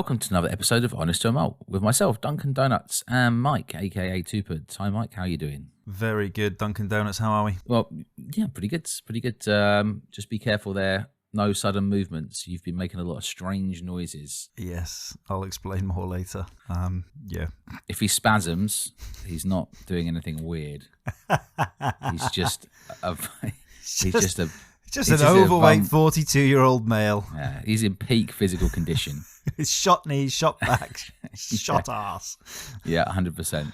welcome to another episode of Honest to a Malt with myself, Duncan Donuts, and Mike, aka Tupid. Hi, Mike. How are you doing? Very good, Duncan Donuts. How are we? Well, yeah, pretty good. Pretty good. Just be careful there. No sudden movements. You've been making a lot of strange noises. Yes, I'll explain more later. Yeah. If he spasms, he's not doing anything weird. He's just an overweight 42-year-old male. Yeah, he's in peak physical condition. He's shot knees, shot back, shot ass. Yeah, 100%.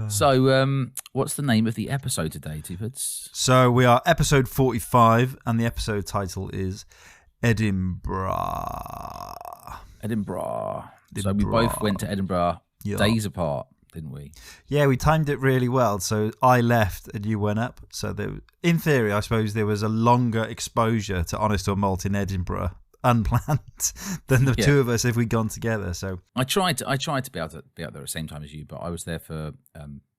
So, what's the name of the episode today, Tupids? So we are episode 45, and the episode title is Edin-Brah. Edin-Brah. So we both went to Edinburgh days apart, didn't we? Yeah, we timed it really well. So I left and you went up. So in theory, I suppose there was a longer exposure to Honest or Malt in Edinburgh, unplanned, than the two of us if we'd gone together. So I tried to be able to be out there at the same time as you, but I was there for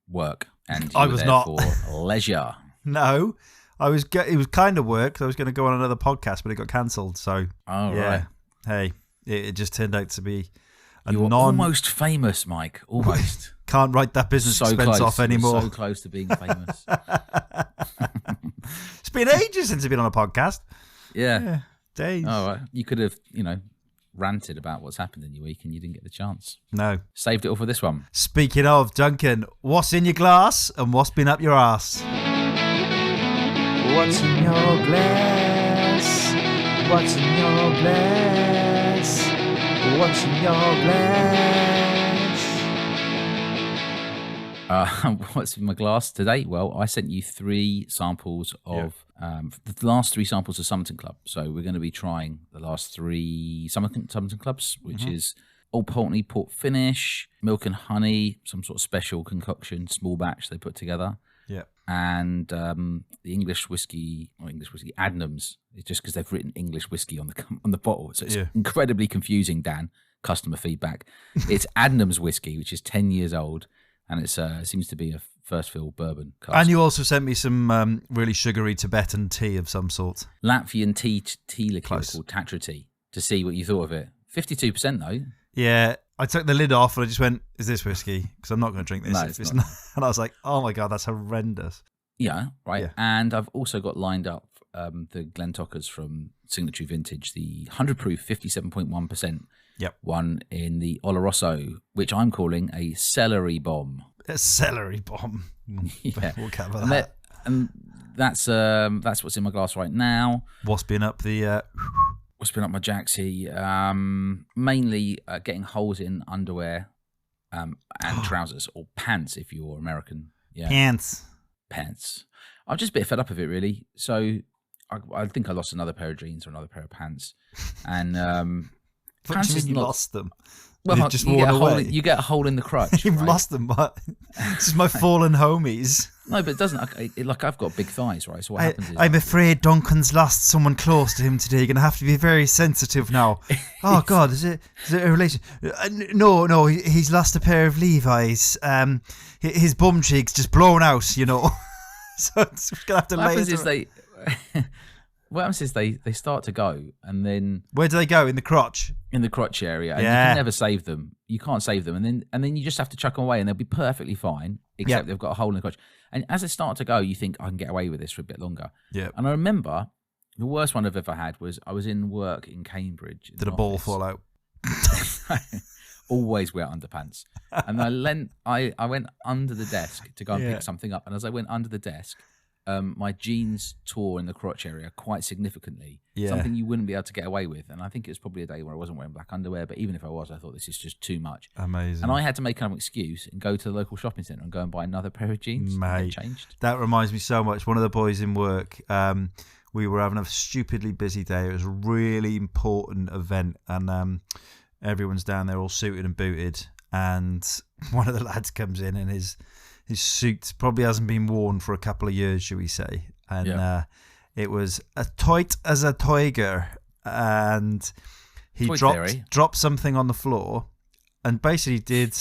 work, and I was not for leisure. No, I was. It was kind of work. I was going to go on another podcast, but it got cancelled. So right. Hey, it just turned out to be almost famous, Mike. Almost can't write that business expense off anymore. So close to being famous. It's been ages since I've been on a podcast. Yeah. Days. Oh, right. You could have, ranted about what's happened in your week, and you didn't get the chance. No. Saved it all for this one. Speaking of, Duncan, what's in your glass and what's been up your ass? What's in your glass? What's in your glass? What's in your glass? What's in my glass today? Well, I sent you 3 samples of the last 3 samples of Summerton Club. So we're going to be trying the last 3 Summerton Clubs, which is Old Pulteney Port Finish, Milk and Honey, some sort of special concoction, small batch they put together. Yeah. And the English whiskey, Adnams. It's just because they've written English whiskey on the bottle. So it's incredibly confusing, Dan, customer feedback. It's Adnams whiskey, which is 10 years old. And it seems to be a first fill bourbon cask. And you also sent me some really sugary Tibetan tea of some sort. Latvian tea liqueur called Tatra tea, to see what you thought of it. 52% though. Yeah, I took the lid off and I just went, is this whiskey? Because I'm not going to drink this. No, it's not. And I was like, oh my God, that's horrendous. Yeah, right. Yeah. And I've also got lined up the Glentockers from Signatory Vintage, the 100 proof 57.1%. Yep. One in the Oloroso, which I'm calling a celery bomb. A celery bomb. Yeah. We'll cover that. And that's what's in my glass right now. What's been up the... What's been up my jacksy? Mainly getting holes in underwear and trousers, or pants if you're American. Yeah. Pants. I'm just a bit fed up of it, really. So I think I lost another pair of jeans or another pair of pants. And... What do you mean you lost them? Well, They've just worn away. You get a hole in the crutch. You've right? lost them, but this is my fallen homies. No, but it doesn't. I've got big thighs, right? So what happens is... I'm afraid Duncan's lost someone close to him today. You're going to have to be very sensitive now. Oh, God, is it a relation? No, he's lost a pair of Levi's. His bum cheek's just blown out, So we're going to have to What happens is they start to go, and then... Where do they go? In the crotch? In the crotch area. And you can never save them. You can't save them. And then you just have to chuck them away, and they'll be perfectly fine, except they've got a hole in the crotch. And as they start to go, you think, I can get away with this for a bit longer. Yeah. And I remember the worst one I've ever had was I was in work in Cambridge. Did a ball fall out? Always wear underpants. And I went under the desk to go and pick something up. And as I went under the desk... my jeans tore in the crotch area quite significantly. Yeah. Something you wouldn't be able to get away with. And I think it was probably a day where I wasn't wearing black underwear, but even if I was, I thought this is just too much. Amazing. And I had to make an excuse and go to the local shopping centre and go and buy another pair of jeans. Mate, and get changed. That reminds me so much. One of the boys in work, we were having a stupidly busy day. It was a really important event, and everyone's down there all suited and booted. And one of the lads comes in, and his suit probably hasn't been worn for a couple of years, shall we say. And it was as tight as a tiger. And he dropped something on the floor and basically did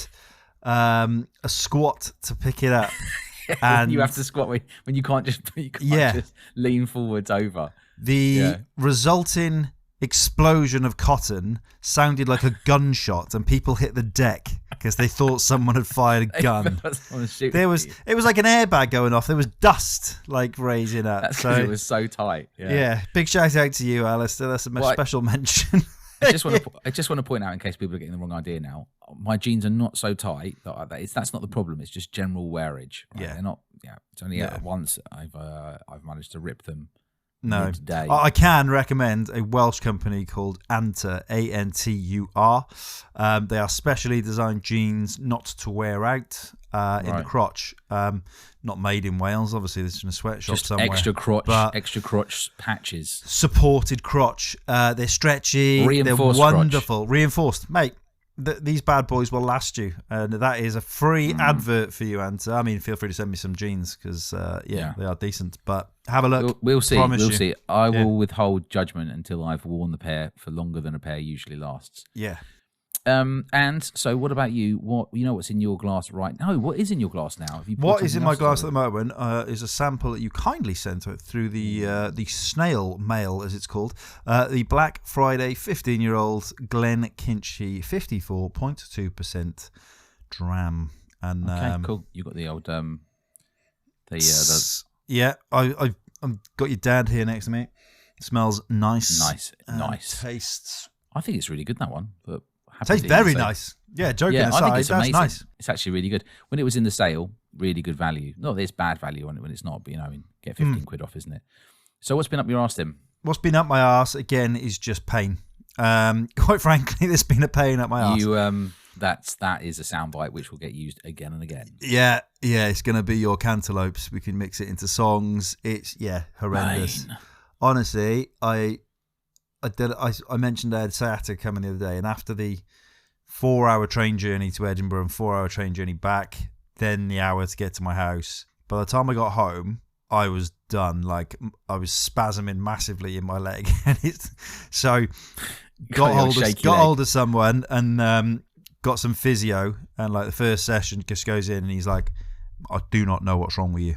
a squat to pick it up. And you have to squat when you can't just just lean forwards over. The resulting explosion of cotton sounded like a gunshot, and people hit the deck because they thought someone had fired a gun. It was like an airbag going off. There was dust like raising up. That's because it was so tight. Yeah. Big shout out to you, Alistair. That's a special mention. I just want to point out, in case people are getting the wrong idea now, my jeans are not so tight that's not the problem. It's just general wearage. Right? Yeah, they're not. Yeah, it's only once I've managed to rip them. No, today. I can recommend a Welsh company called Antur, Antur. They are specially designed jeans not to wear out in the crotch. Not made in Wales, obviously. This is in a sweatshop somewhere. Extra crotch patches. Supported crotch. They're stretchy. Reinforced they're wonderful. crotch. Reinforced, mate. These bad boys will last you, and that is a free advert for you, Antur. I mean, feel free to send me some jeans because they are decent. But have a look. We'll see. We'll see. I will withhold judgment until I've worn the pair for longer than a pair usually lasts. Yeah. And so, what about you? What's in your glass right now? What is in your glass now? What is in my glass at the moment is a sample that you kindly sent through the snail mail, as it's called, the Black Friday 15-year-old Glen Kinchy 54.2% dram. And okay, cool. You got the old yeah. I've got your dad here next to me. It smells nice. Nice. Tastes. I think it's really good, that one. But tastes very nice. Yeah, joking aside, I think it's amazing. That's nice. It's actually really good. When it was in the sale, really good value. Not that it's bad value when it's not, but get 15 quid off, isn't it? So what's been up your arse, Tim? What's been up my arse again is just pain. Quite frankly, there's been a pain up my arse. That is a soundbite which will get used again and again. Yeah, it's going to be your cantaloupes. We can mix it into songs. It's horrendous. Pain. Honestly, I mentioned I had sciatica coming the other day, and after the 4-hour train journey to Edinburgh and 4-hour train journey back, then the hour to get to my house, by the time I got home, I was done. Like, I was spasming massively in my leg. So got hold of someone and got some physio, and like the first session just goes in and he's like, I do not know what's wrong with you.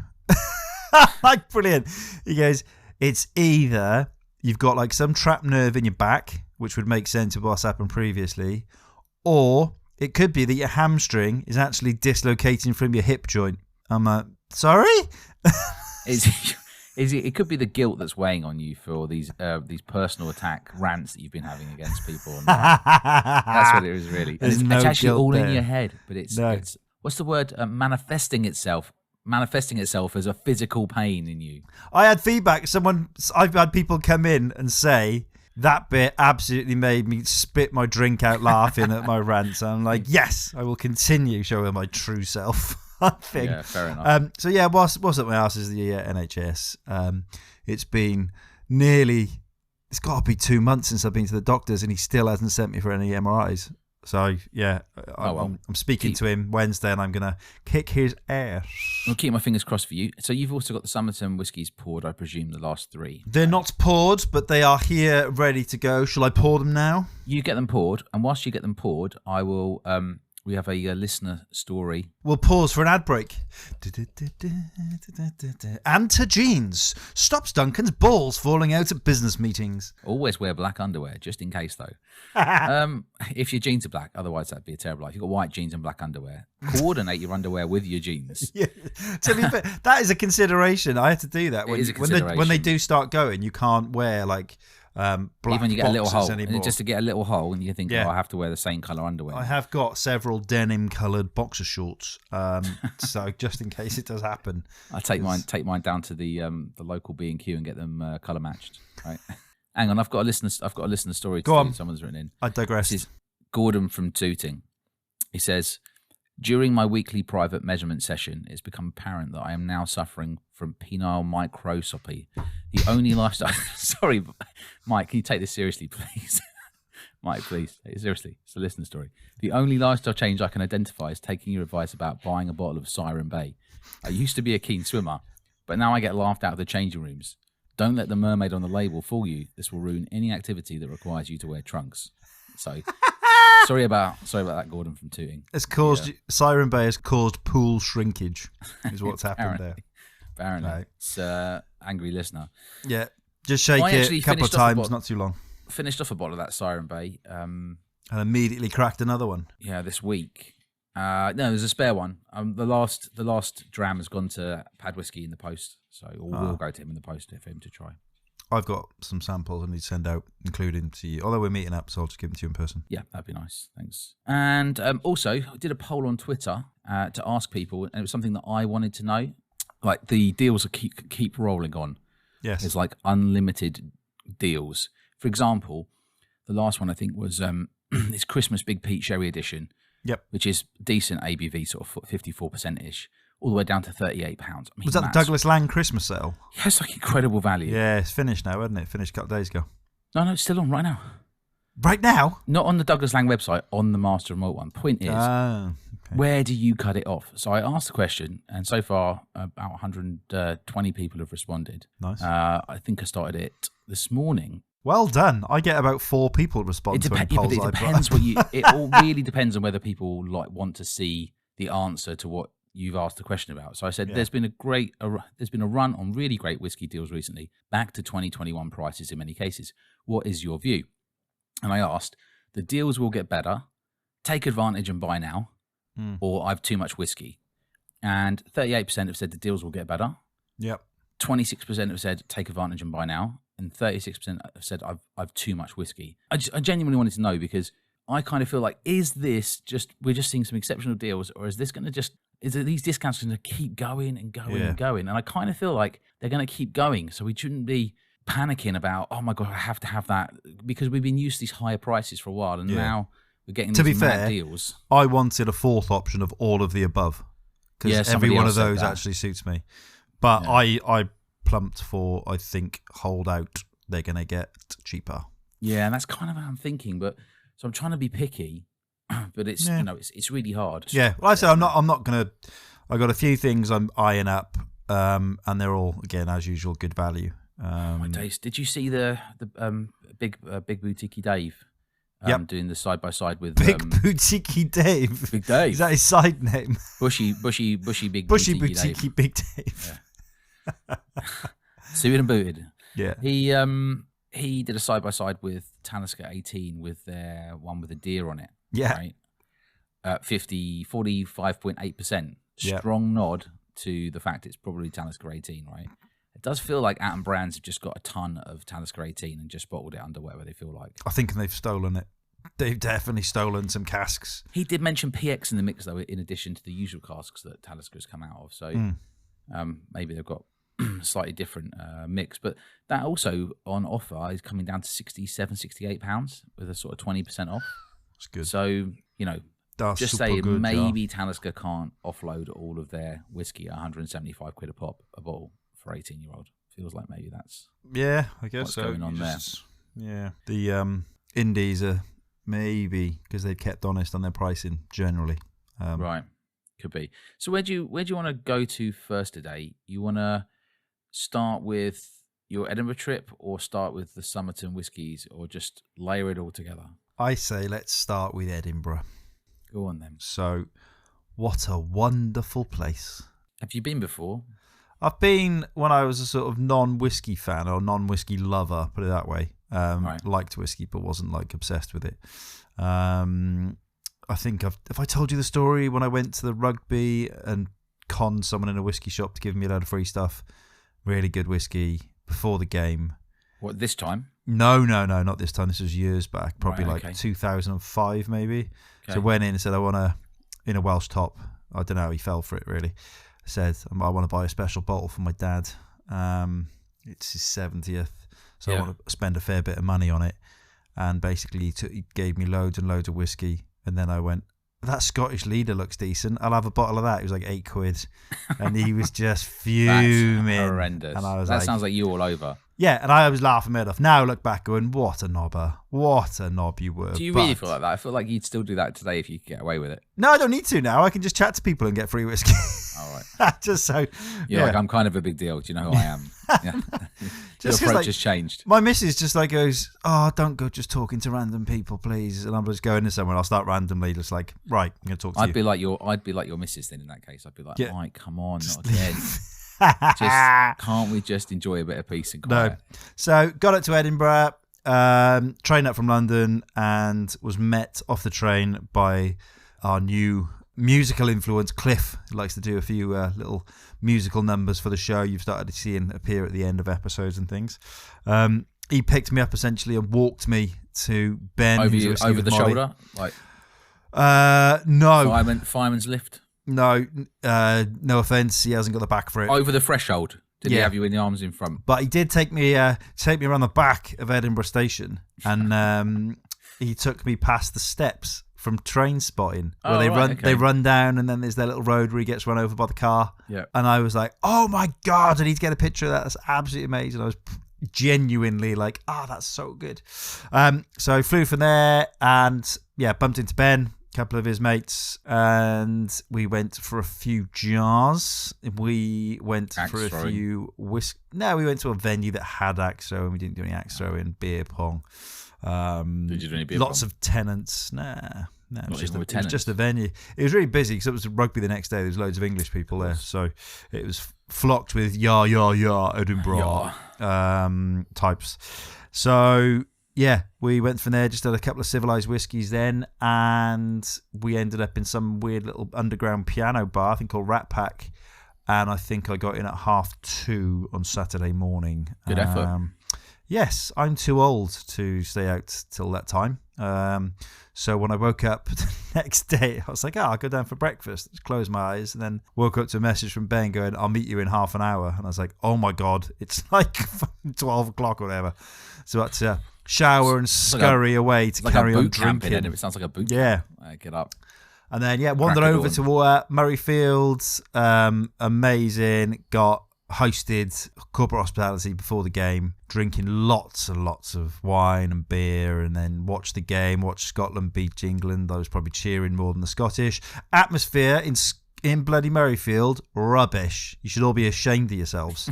Like, brilliant. He goes, it's either you've got like some trapped nerve in your back, which would make sense of what's happened previously, or it could be that your hamstring is actually dislocating from your hip joint. I'm like, sorry? It could be the guilt that's weighing on you for these personal attack rants that you've been having against people. That's what it is, really. It's actually all in your head, but it's what's the word? Manifesting itself as a physical pain in you. I had feedback. I've had people come in and say that bit absolutely made me spit my drink out laughing at my rants. I'm like, yes, I will continue showing my true self. I think. Yeah, fair enough. So yeah, what's up my ass is the NHS. It's been it's got to be 2 months since I've been to the doctors, and he still hasn't sent me for any MRIs. So yeah, I'm speaking to him Wednesday, and I'm gonna kick his ass. I'll keep my fingers crossed for you. So you've also got the Summerton whiskies poured, I presume, the last 3. They're not poured, but they are here, ready to go. Shall I pour them now? You get them poured, and whilst you get them poured, I will. We have a listener story. We'll pause for an ad break. Antur jeans stops Duncan's balls falling out at business meetings. Always wear black underwear, just in case, though. If your jeans are black, otherwise that'd be a terrible life. You've got white jeans and black underwear. Coordinate your underwear with your jeans. Yeah. To be fair, that is a consideration. I had to do that. When they do start going, you can't wear like... black even you get a little hole, anymore. just to get a little hole, and you think, I have to wear the same colour underwear. I have got several denim-coloured boxer shorts, so just in case it does happen, I take mine down to the local B&Q and get them colour matched. Right, hang on, I've got a listener story. Go on, someone's written in. I digress. This is Gordon from Tooting. He says, during my weekly private measurement session, it's become apparent that I am now suffering from penile microscopy. The only lifestyle... Sorry, Mike, can you take this seriously, please? Mike, please, take it seriously. It's a listener story. The only lifestyle change I can identify is taking your advice about buying a bottle of Siren Bay. I used to be a keen swimmer, but now I get laughed out of the changing rooms. Don't let the mermaid on the label fool you. This will ruin any activity that requires you to wear trunks. So... Sorry about that, Gordon from Tooting. It's caused Siren Bay has caused pool shrinkage. Is what's happened there. Apparently, it's angry listener. Yeah, just shake it a couple of times, not too long. finished off a bottle of that Siren Bay. And immediately cracked another one. Yeah, this week. No, there's a spare one. The last dram has gone to Pad Whiskey in the post, so we'll go to him in the post for him to try. I've got some samples I need to send out, including to you. Although we're meeting up, so I'll just give them to you in person. Yeah, that'd be nice. Thanks. And also, I did a poll on Twitter to ask people, and it was something that I wanted to know. Like the deals are keep rolling on. Yes. It's like unlimited deals. For example, the last one I think was this Christmas Big Pete Sherry Edition. Yep. Which is decent ABV, sort of 54%-ish, all the way down to £38. I mean, was that the Douglas Lang Christmas sale? Yeah, it's like incredible value. Yeah, it's finished now, isn't it? Finished a couple of days ago. No, it's still on right now. Right now? Not on the Douglas Lang website, on the Master of Malt one. Point is, where do you cut it off? So I asked the question, and so far about 120 people have responded. Nice. I think I started it this morning. Well done. I get about 4 people respond to any polls. It depends it all really depends on whether people want to see the answer to what you've asked the question about. So I said there's been a run on really great whiskey deals recently, back to 2021 prices in many cases. What is your view? And I asked, the deals will get better, take advantage and buy now, or I've too much whiskey. And 38% have said the deals will get better. Yep. 26% have said take advantage and buy now. And 36% have said I've too much whiskey. I genuinely wanted to know, because I kind of feel like, is this just, we're just seeing some exceptional deals, or is this going to these discounts going to keep going and going and going? And I kind of feel like they're going to keep going. So we shouldn't be panicking about, oh my God, I have to have that, because we've been used to these higher prices for a while, and now we're getting these mad deals. I wanted a fourth option of all of the above, because every one of those actually suits me. But I plumped for, I think, hold out, they're going to get cheaper. Yeah, and that's kind of how I'm thinking. But so I'm trying to be picky, but it's it's really hard. Yeah, well, I said I'm not going to. I got a few things I'm eyeing up, and they're all, again, as usual, good value. My days! Did you see the big Boutique Dave? Doing the side by side with Big Boutique Dave. Big Dave. Is that his side name? Bushy Big Boutique Big Dave. Yeah. Suited and booted. Yeah. He did a side by side with Talisker 18 with their one with a deer on it. Yeah. Right. 45.8%. Strong nod to the fact it's probably Talisker 18, right? It does feel like Atom Brands have just got a ton of Talisker 18 and just bottled it under whatever they feel like. I think they've stolen it. They've definitely stolen some casks. He did mention PX in the mix, though, in addition to the usual casks that Talisker's come out of. So maybe they've got a slightly different mix. But that also on offer is coming down to £67-68 with a sort of 20% off. That's good. So, That's just saying maybe Talisker can't offload all of their whiskey at 175 quid a bottle for 18-year-old. Feels like maybe that's I guess what's going on there. Yeah, the indies are maybe because they've kept honest on their pricing generally. Right, could be. So where do you want to go to first today? You want to start with your Edinburgh trip, or start with the Summerton whiskies, or just layer it all together? I say let's start with Edinburgh. Go on then. So, what a wonderful place. Have you been before? I've been when I was a sort of non-whiskey fan or non-whiskey lover, put it that way. Right. Liked whiskey, but wasn't like obsessed with it. I think have I told you the story when I went to the rugby and conned someone in a whiskey shop to give me a load of free stuff? Really good whiskey before the game. What, this time? No, not this time. This was years back, probably Right, like 2005 maybe. Okay. So went in and said, I want in a Welsh top. I don't know, he fell for it really. I said, I want to buy a special bottle for my dad. It's his 70th, so I want to spend a fair bit of money on it. And basically he gave me loads and loads of whiskey. And then I went, that Scottish leader looks decent. I'll have a bottle of that. It was like £8. And he was just fuming. That's horrendous. And I was that sounds like you all over. Yeah, and I was laughing my head off. Now I look back going, what a knobber. What a knob you were. Do you really feel like that? I feel like you'd still do that today if you could get away with it. No, I don't need to now. I can just chat to people and get free whiskey. All right. Just so. Like, I'm kind of a big deal. Do you know who I am? Yeah. Your approach has changed. My missus just like goes, oh, don't go just talking to random people, please. And I'm just going to somewhere. I'll start randomly, just like, right, I'm going to talk to you. I'd be like your missus then in that case. I'd be like, Mike, come on, just not again. Can't we just enjoy a bit of peace and quiet? No. So got it to Edinburgh. train up from London and was met off the train by our new musical influence, Cliff, who likes to do a few little musical numbers for the show. You've started to see him appear at the end of episodes and things. He picked me up essentially and walked me to Ben. Over the shoulder? Like no. Fireman's lift? No, no offence, he hasn't got the back for it. Over the threshold? Did he have you in the arms in front? But he did take me around the back of Edinburgh Station, and he took me past the steps from Trainspotting, where they run down, and then there's that little road where he gets run over by the car. Yeah. And I was like, oh my God, I need to get a picture of that. That's absolutely amazing. I was genuinely like, that's so good. So I flew from there and bumped into Ben, a couple of his mates, and we went for a few jars. We went for a few whiskey. No, we went to a venue that had axe throwing. We didn't do any axe throwing, beer pong. Did you do any beer lots pong? Of tenants. No, it was just a venue. It was really busy because it was rugby the next day. There was loads of English people there, so it was flocked with yah Edin-Brah types. So we went from there. Just had a couple of civilized whiskies then, and we ended up in some weird little underground piano bar, I think called Rat Pack, and I think I got in at 2:30 on Saturday morning. Good effort. Yes, I'm too old to stay out till that time. So when I woke up the next day, I was like, I'll go down for breakfast. Just closed my eyes and then woke up to a message from Ben going, I'll meet you in half an hour. And I was like, oh my God, it's like 12 o'clock or whatever. So I had to shower and scurry away to carry on drinking. It sounds like a boot camp. Get up. And then, wandered over to Murrayfield. Amazing. Got hosted corporate hospitality before the game, drinking lots and lots of wine and beer, and then watched the game, watched Scotland beat England. I was probably cheering more than the Scottish. Atmosphere in bloody Murrayfield, rubbish. You should all be ashamed of yourselves.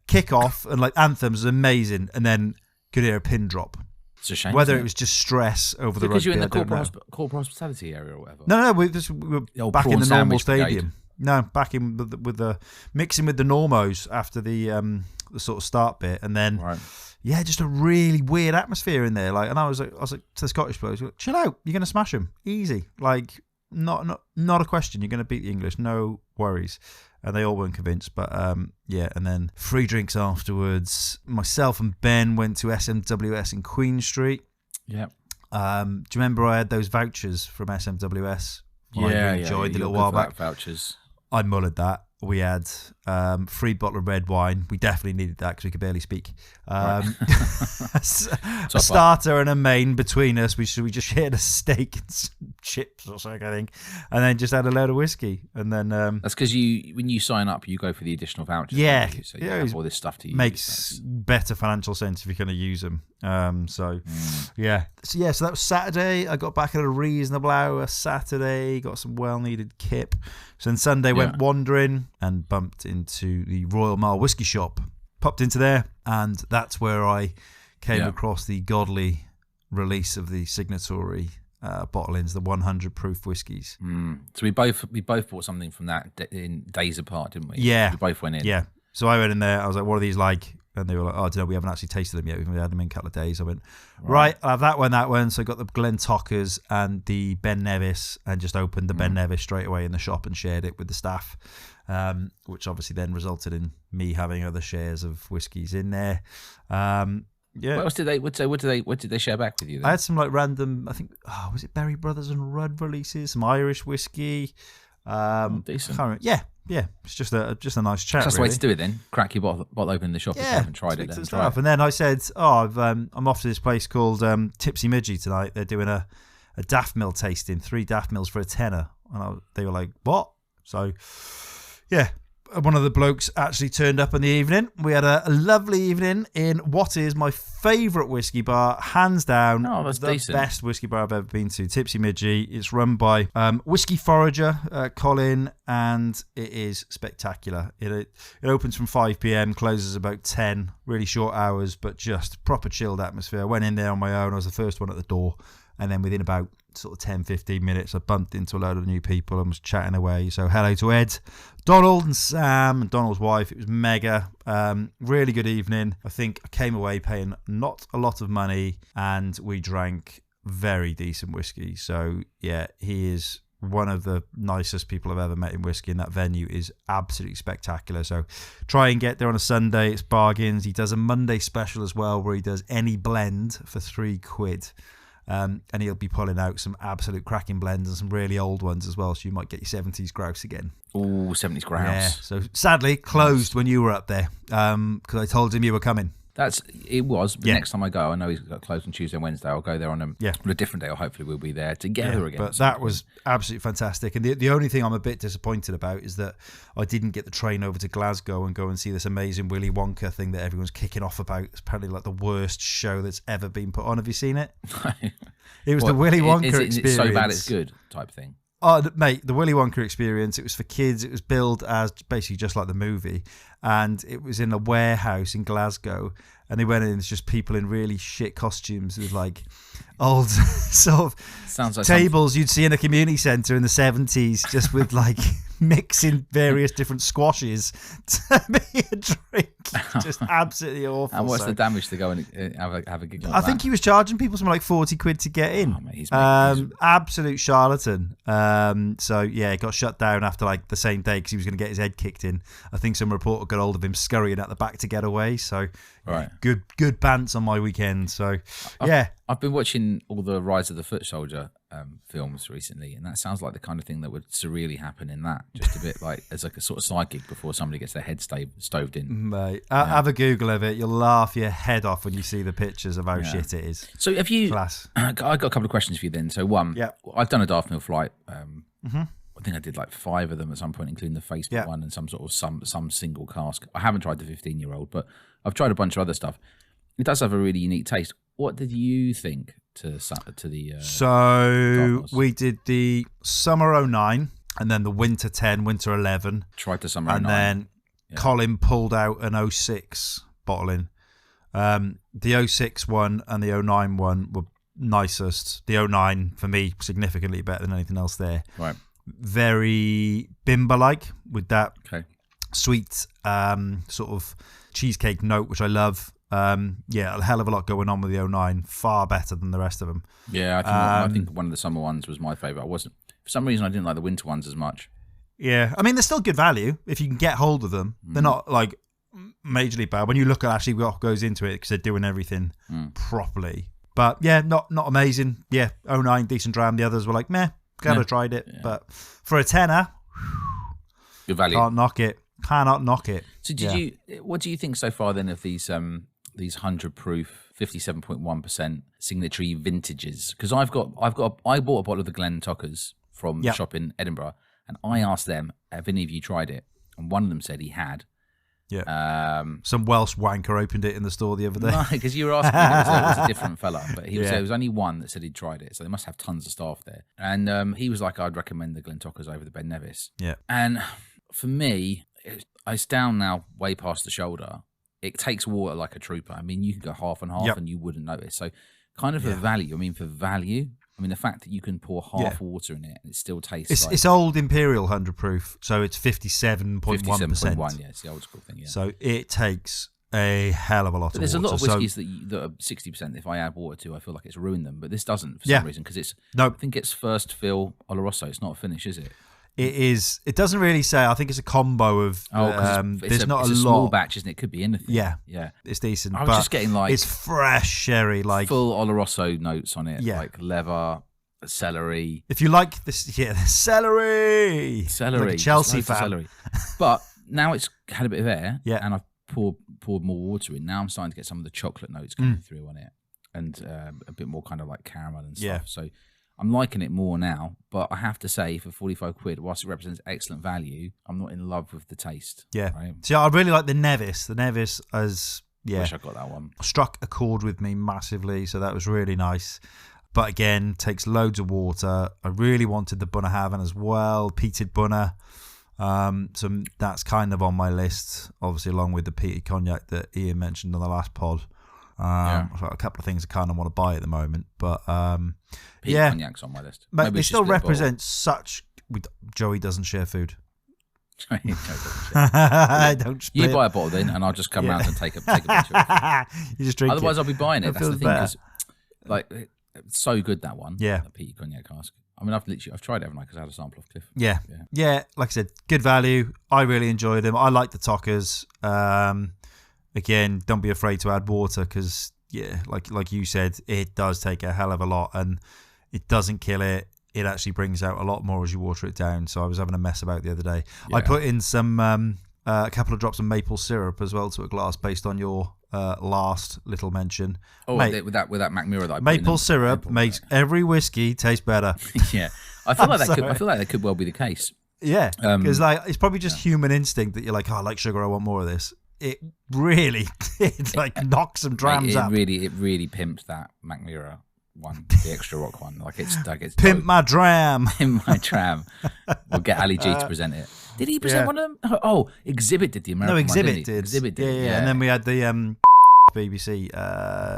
Kick off and like anthems, amazing, and then could hear a pin drop. It's a shame. Whether it was just stress over the rugby, because you're in the corporate hospitality area or whatever. No, we were back in the normal stadium. Brigade. No, back in with the mixing with the normos after the sort of start bit, and then just a really weird atmosphere in there. Like, and I was like to the Scottish players, chill out, you're gonna smash them, easy. Like, not a question. You're gonna beat the English, no worries. And they all weren't convinced, but and then free drinks afterwards. Myself and Ben went to SMWS in Queen Street. Yeah. Do you remember I had those vouchers from SMWS? I really enjoyed a little while back. Vouchers. I mullered that. We had free bottle of red wine. We definitely needed that because we could barely speak. A starter and a main between us. We just shared a steak and some chips or something, I think, and then just had a load of whiskey. And then that's because when you sign up, you go for the additional vouchers. Yeah, so you have all this stuff to use. Makes better financial sense if you're going to use them. So that was Saturday. I got back at a reasonable hour. Saturday, got some well-needed kip. So then Sunday went wandering and bumped into the Royal Mile Whisky Shop. Popped into there, and that's where I came across the godly release of the signatory bottlings, the 100 proof whiskies. So we both bought something from that in days apart, didn't we? Yeah, we both went in. Yeah. So I went in there. I was like, "What are these like?" And they were like, "Oh, I don't know. We haven't actually tasted them yet. We've had them in a couple of days." I went, "Right, I'll have that one." So I got the Glen Tockers and the Ben Nevis, and just opened the Ben Nevis straight away in the shop and shared it with the staff, which obviously then resulted in me having other shares of whiskies in there. What else did they? What did they share back with you then? I had some like random. I think was it Berry Brothers and Rudd releases, some Irish whiskey. Decent. Yeah, it's just a nice chat. That's the way to do it then. Crack your bottle open in the shop if you haven't tried it. And then I said, I'm off to this place called Tipsy Midgey tonight. They're doing a Daft Mill tasting, 3 Daft Mills for a tenner. And they were like, what? So, one of the blokes actually turned up in the evening. We had a lovely evening in what is my favourite whiskey bar, hands down. Oh, that's the decent. Best whiskey bar I've ever been to, Tipsy Midgey. It's run by Whiskey Forager, Colin, and it is spectacular. It opens from 5 p.m, closes about 10, really short hours, but just proper chilled atmosphere. I went in there on my own. I was the first one at the door, and then within about sort of 10, 15 minutes, I bumped into a load of new people and was chatting away. So hello to Ed, Donald and Sam and Donald's wife. It was mega. Really good evening. I think I came away paying not a lot of money, and we drank very decent whiskey. So yeah, he is one of the nicest people I've ever met in whiskey, and that venue is absolutely spectacular. So try and get there on a Sunday. It's bargains. He does a Monday special as well, where he does any blend for £3. And he'll be pulling out some absolute cracking blends and some really old ones as well. So you might get your 70s grouse again. Oh, 70s grouse. Yeah. So sadly closed when you were up there, because I told him you were coming. It was. But next time I go, I know he's got closed on Tuesday and Wednesday. I'll go there on a different day, or hopefully we'll be there together again. But that was absolutely fantastic. And the only thing I'm a bit disappointed about is that I didn't get the train over to Glasgow and go and see this amazing Willy Wonka thing that everyone's kicking off about. It's apparently like the worst show that's ever been put on. Have you seen it? It was the Willy Wonka experience. Is it so bad it's good type thing? Oh, mate, the Willy Wonka experience, it was for kids. It was billed as basically just like the movie. And it was in a warehouse in Glasgow. And they went in, it's just people in really shit costumes with like old sort of Sounds like tables you'd see in a community centre in the 70s, just with like mixing various different squashes to be a drink. Just absolutely awful. And what's the damage to go and have a gig like I think he was charging people something like 40 quid to get in. Oh, mate, he's absolute charlatan. So yeah, it got shut down after like the same day because he was going to get his head kicked in. I think some reporter got hold of him scurrying at the back to get away. So right. Good pants on my weekend. So I've been watching all the Rise of the Foot Soldier films recently, and that sounds like the kind of thing that would surreally happen in that. Just a bit like as like a sort of side gig before somebody gets their head stoved in. Mate, have a Google of it. You'll laugh your head off when you see the pictures of how shit it is. So have you? Class. I got a couple of questions for you then. So one, I've done a Daft Mill flight. I think I did like 5 of them at some point, including the Facebook one and some sort of some single cask. I haven't tried the 15-year-old, but I've tried a bunch of other stuff. It does have a really unique taste. What did you think to the? So we did the summer 09 and then the winter 10, winter 11. Tried the summer 09. And then Colin pulled out an 06 bottling. The 06 one and the 09 one were nicest. The 09 for me significantly better than anything else there. Right. Very Bimber-like with that sweet sort of cheesecake note, which I love. A hell of a lot going on with the 09. Far better than the rest of them. Yeah, I think one of the summer ones was my favourite. For some reason I didn't like the winter ones as much. Yeah, I mean they're still good value if you can get hold of them. They're not like majorly bad when you look at actually what goes into it, because they're doing everything properly. But yeah, not amazing. Yeah, 09 decent dram. The others were like meh. Gotta tried it, but for a tenner, good value. Can't knock it. Cannot knock it. So what do you think so far then of these 100 proof 57.1% signatory vintages? Because I bought a bottle of the Glen Tockers from the shop in Edinburgh, and I asked them, have any of you tried it? And one of them said he had. Yeah. Some Welsh wanker opened it in the store the other day. No, because you were asking me, it was a different fella, but he said there was only one that said he'd tried it, so they must have tons of staff there. And he was like, I'd recommend the Glen Tockers over the Ben Nevis. Yeah. And for me, it's down now way past the shoulder. It takes water like a trooper. I mean, you can go half and half and you wouldn't notice. So kind of for value, the fact that you can pour half water in it and it still tastes it's old Imperial 100 proof, so it's 57.1%. 57.1, yeah, it's the old school thing, yeah. So it takes a hell of a lot of water. There's a lot of whiskies that are 60%. If I add water to, I feel like it's ruined them. But this doesn't for some reason, because I think it's first fill Oloroso. It's not a finish, is it? It is. It doesn't really say. I think it's a combo of. There's not a lot. Small batch, isn't it? It could be anything. Yeah, it's decent. I was just getting like it's fresh sherry, like full Oloroso notes on it, like leather, celery. If you like this, celery, like a Chelsea fan. Celery. But now it's had a bit of air, and I've poured more water in. Now I'm starting to get some of the chocolate notes coming through on it, and a bit more kind of like caramel and stuff. Yeah. So I'm liking it more now, but I have to say, for 45 quid, whilst it represents excellent value, I'm not in love with the taste. Yeah. Right? See, I really like the Nevis. The Nevis has, wish I got that one. Struck a chord with me massively, so that was really nice. But again, takes loads of water. I really wanted the Bunnahabhain as well, peated Bunna. So that's kind of on my list, obviously, along with the peated cognac that Ian mentioned on the last pod. I've got a couple of things I kind of want to buy at the moment, but Peat Cognac's on my list. Mate, they still represent such. Joey doesn't share food. Don't split. You buy a bottle then, and I'll just come round and take a picture of it. You just drink Otherwise, it. I'll be buying it. That's the thing. Better. Like, it's so good, that one. Yeah. That Peat Cognac cask. I mean, I've tried it, haven't I? Because I had a sample of Cliff. Yeah. Like I said, good value. I really enjoyed them. I like the Tockers. Again, don't be afraid to add water because, like you said, it does take a hell of a lot, and it doesn't kill it. It actually brings out a lot more as you water it down. So I was having a mess about the other day. Yeah. I put in some a couple of drops of maple syrup as well to a glass based on your last little mention. Oh, mate, with that McMurra that I maple syrup makes every whiskey taste better. Yeah, I feel like that could well be the case. Yeah, because it's probably just human instinct that you're like, oh, I like sugar, I want more of this. It really knocks some drams up. It really pimped that McMurra one, the extra rock one. It's pimp my dram. Pimp my dram. We'll get Ali G to present it. Did he present one of them? Oh, Exhibit did the American one. No, Exhibit did. did. Exhibit did. Yeah. And then we had the BBC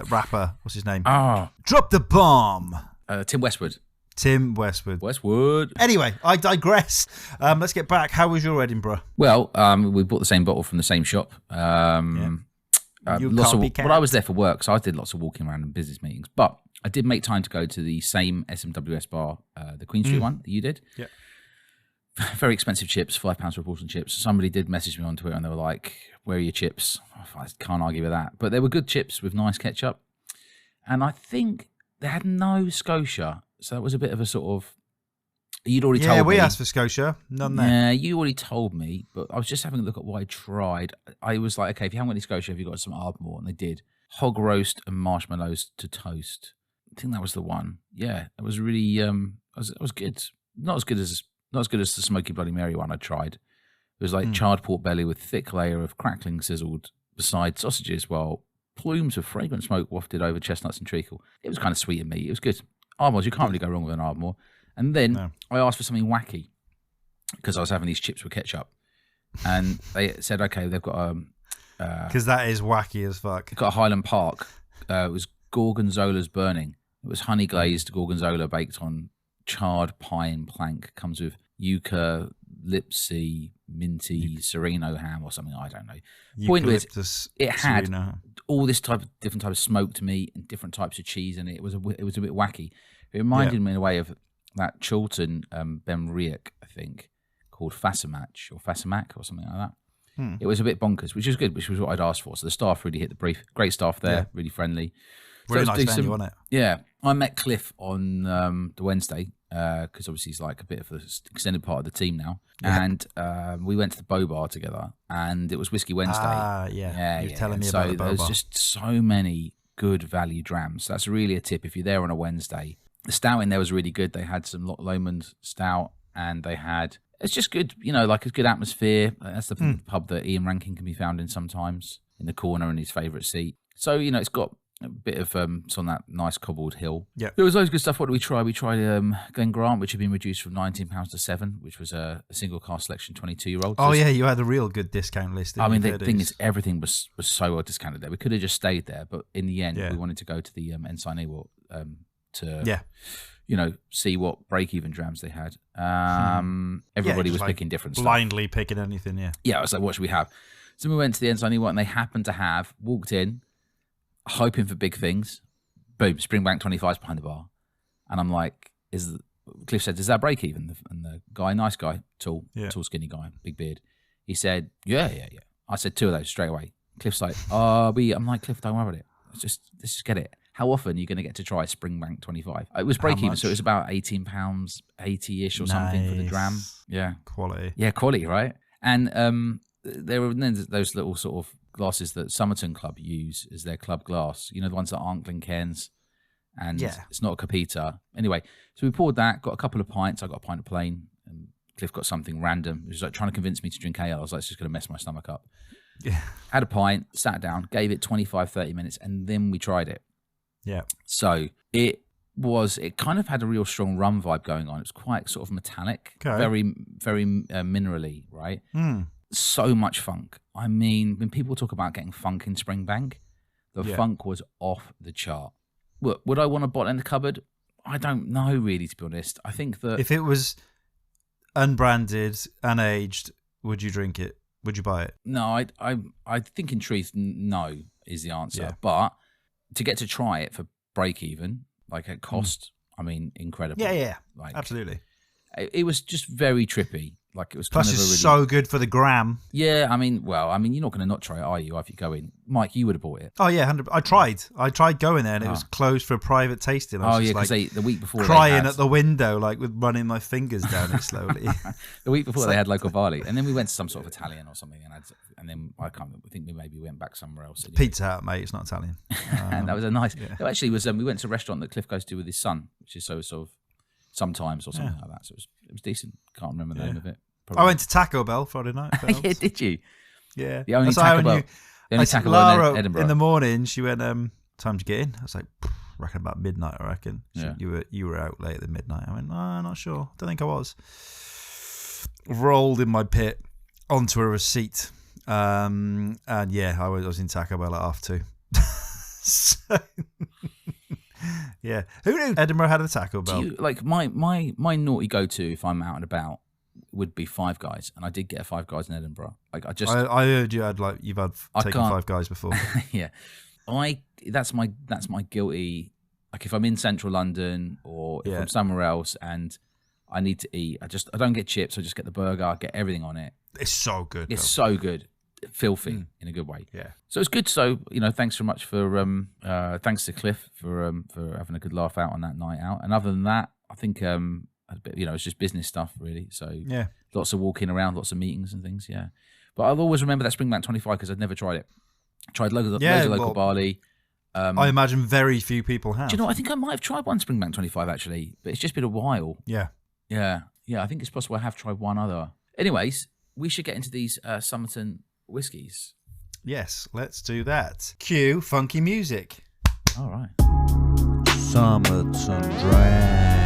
rapper. What's his name? Oh, Drop the bomb. Tim Westwood. Westwood. Anyway, I digress. Let's get back. How was your Edinburgh? Well, we bought the same bottle from the same shop. Well, I was there for work, so I did lots of walking around and business meetings. But I did make time to go to the same SMWS bar, the Queen Street one that you did. Yeah. Very expensive chips, £5 for a portion of chips. Somebody did message me on Twitter and they were like, where are your chips? I can't argue with that. But they were good chips with nice ketchup. And I think they had no Scotia. So that was a bit of a sort of... You'd already told me. Yeah, we asked for Scotia. None there. Yeah, you already told me. But I was just having a look at what I tried. I was like, okay, if you haven't got any Scotia, have you got some Ardmore? And they did. Hog roast and marshmallows to toast. I think that was the one. Yeah, it was really... it was good. Not as good as the Smoky Bloody Mary one I tried. It was like charred pork belly with thick layer of crackling sizzled beside sausages, while plumes of fragrant smoke wafted over chestnuts and treacle. It was kind of sweet and meaty. It was good. Ardmore's, you can't really go wrong with an Ardmore. And then I asked for something wacky because I was having these chips with ketchup. And they said, okay, they've got because that is wacky as fuck. They've got a Highland Park. It was Gorgonzola's Burning. It was honey glazed Gorgonzola baked on charred pine plank. Comes with eucalyptus, minty, sereno ham or something. I don't know. Point is, it had all this different type of smoked meat and different types of cheese, and it was a bit wacky. It reminded me in a way of that Chiltern Benriach, I think, called Fasamac or something like that. It was a bit bonkers, which was good, which was what I'd asked for. So the staff really hit the brief. Great staff there, really friendly. Really nice venue, wasn't it? Yeah. I met Cliff on the Wednesday, because obviously he's like a bit of an extended part of the team now. Yeah. And we went to the Bow Bar together, and it was Whiskey Wednesday. You're telling me about the Bow Bar. There's just so many good value drams. So that's really a tip if you're there on a Wednesday. The stout in there was really good. They had some Lomond stout, and they had... It's just good, like a good atmosphere. That's the pub that Ian Rankin can be found in sometimes, in the corner in his favourite seat. So, it's got a bit of, it's on that nice cobbled hill. Yeah. There was loads of good stuff. What did we try? We tried Glen Grant, which had been reduced from £19 to £7, which was a single cask selection 22-year-old. Oh, yeah, you had a real good discount list. I mean, the thing is, everything was so well discounted there. We could have just stayed there, but in the end, we wanted to go to the Ensign Ewart to... see what break-even drams they had. Everybody was picking different stuff. Blindly picking anything, Yeah, I was like, what should we have? So we went to the Ensign Ewart, and they happened to have, walked in, hoping for big things. Boom, Springbank 25's behind the bar. And I'm like, Cliff said, is that break-even? And the guy, nice guy, tall, skinny guy, big beard. He said, yeah. I said 2 of those straight away. Cliff's like, I'm like, Cliff, don't worry about it. Let's just get it. How often are you going to get to try Springbank 25? It was break-even, so it was about £18, 80-ish or something for the dram. Yeah. Quality. Yeah, quality, right? And there were then those little sort of glasses that Summerton Club use as their club glass. The ones that aren't Glencairns. And it's not a Capita. Anyway, so we poured that, got a couple of pints. I got a pint of plain, and Cliff got something random. He was like trying to convince me to drink ale. I was like, it's just going to mess my stomach up. Yeah. Had a pint, sat down, gave it 25, 30 minutes, and then we tried it. Yeah. So it kind of had a real strong rum vibe going on. It was quite sort of metallic, very, very minerally, right? So much funk. I mean, when people talk about getting funk in Springbank, The funk was off the chart. Would I want a bottle in the cupboard? I don't know, really, to be honest. I think that if it was unbranded, unaged, would you drink it? Would you buy it? No, I think in truth, no is the answer. Yeah. But to get to try it for break even, like at cost, I mean, incredible. Yeah. Like, absolutely. It was just very trippy. Like it was Plus, kind of it's a really, so good for the gram. Yeah, I mean, you're not going to not try it, are you? If you go in, Mike, you would have bought it. Oh yeah, 100%. I tried going there and it was closed for a private tasting. I was because the week before crying at the window, like with running my fingers down it slowly. The week before they had local barley, and then we went to some sort of Italian or something, and then I think we maybe went back somewhere else. Anyway. Pizza Hut, mate. It's not Italian. And that was a nice. Yeah. It actually was. We went to a restaurant that Cliff goes to with his son, which is sort of sometimes or something like that. So it was decent. Can't remember the name of it. Probably. I went to Taco Bell Friday night. Yeah, did you? Yeah. The only Taco Bell in Edinburgh. In the morning, she went, time to get in. I was like, reckon about midnight, I reckon. You were out late at midnight. I went, I'm not sure. Don't think I was. Rolled in my pit onto a receipt. And yeah, I was in Taco Bell at 2:30. So, yeah. Who knew Edinburgh had a Taco Bell? Like my naughty go-to if I'm out and about would be Five Guys, and I did get a Five Guys in Edinburgh. Like I heard you've had taken Five Guys before. Yeah, that's my guilty. Like if I'm in central London or if I'm somewhere else and I need to eat, I don't get chips. I just get the burger. I get everything on it. It's so good. It's so good, filthy in a good way. Yeah. So it's good. So thanks so much for thanks to Cliff for having a good laugh out on that night out. And other than that, I think it's just business stuff really. So yeah, lots of walking around, lots of meetings and things. Yeah, but I'll always remember that Springbank 25 because I'd never tried it. Tried loads of local barley. I imagine very few people have. Do you know? I think I might have tried one Springbank 25 actually, but it's just been a while. Yeah. I think it's possible I have tried one other. Anyways, we should get into these Summerton whiskies. Yes, let's do that. Cue funky music. All right. Summerton Dram.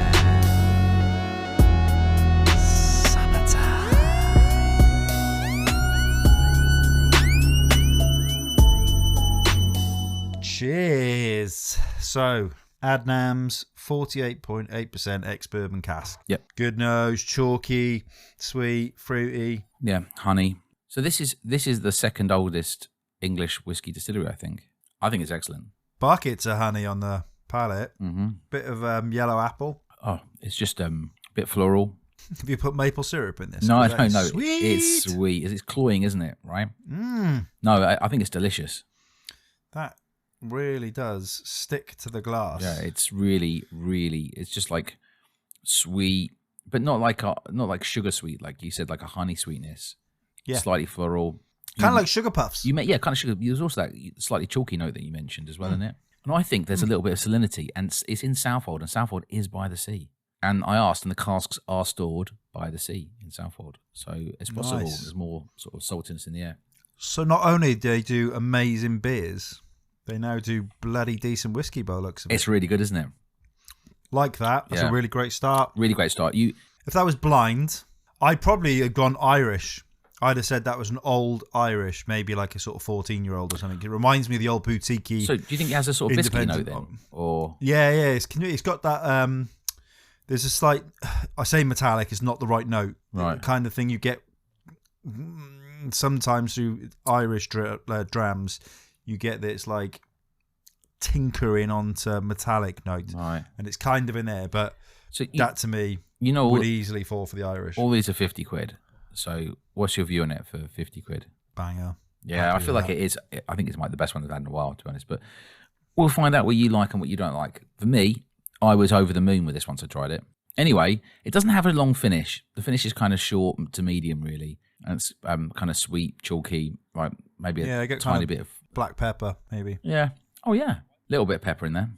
Cheers. So, Adnams 48.8% ex-bourbon cask. Yep. Good nose, chalky, sweet, fruity. Yeah, honey. So this is the second oldest English whiskey distillery, I think. I think it's excellent. Buckets of honey on the palate. Mm-hmm. Bit of yellow apple. Oh, it's just a bit floral. Have you put maple syrup in this? No, I don't know. Sweet. It's sweet. It's cloying, isn't it? Right? Mm. No, I think it's delicious. That really does stick to the glass. Yeah, it's really, really. It's just like sweet, but not like sugar sweet, like you said, like a honey sweetness. Yeah, slightly floral. Kind of like sugar puffs. Kind of sugar. There's also that slightly chalky note that you mentioned as well, isn't it? And I think there's a little bit of salinity, and it's in Southwold, and Southwold is by the sea. And I asked, and the casks are stored by the sea in Southwold, so it's possible there's more sort of saltiness in the air. So not only do they do amazing beers, they now do bloody decent whiskey by the looks of it. It's really good, isn't it? Like that. That's a really great start. Really great start. If that was blind, I'd probably have gone Irish. I'd have said that was an old Irish, maybe like a sort of 14-year-old or something. It reminds me of the old boutique-y. So do you think it has a sort of biscuit note then? Or Yeah. It's got that... there's a slight... I say metallic is not the right note. Right. The kind of thing you get sometimes through Irish drams. You get this like tinkering onto metallic note. Right. And it's kind of in there, but that to me would easily fall for the Irish. All these are 50 quid. So what's your view on it for 50 quid? Banger. Yeah, I feel like it is. I think it's the best one I've had in a while, to be honest. But we'll find out what you like and what you don't like. For me, I was over the moon with this once I tried it. Anyway, it doesn't have a long finish. The finish is kind of short to medium, really. And it's kind of sweet, chalky, right? Maybe a tiny bit of... black pepper, maybe. Yeah. Oh, yeah. Little bit of pepper in there.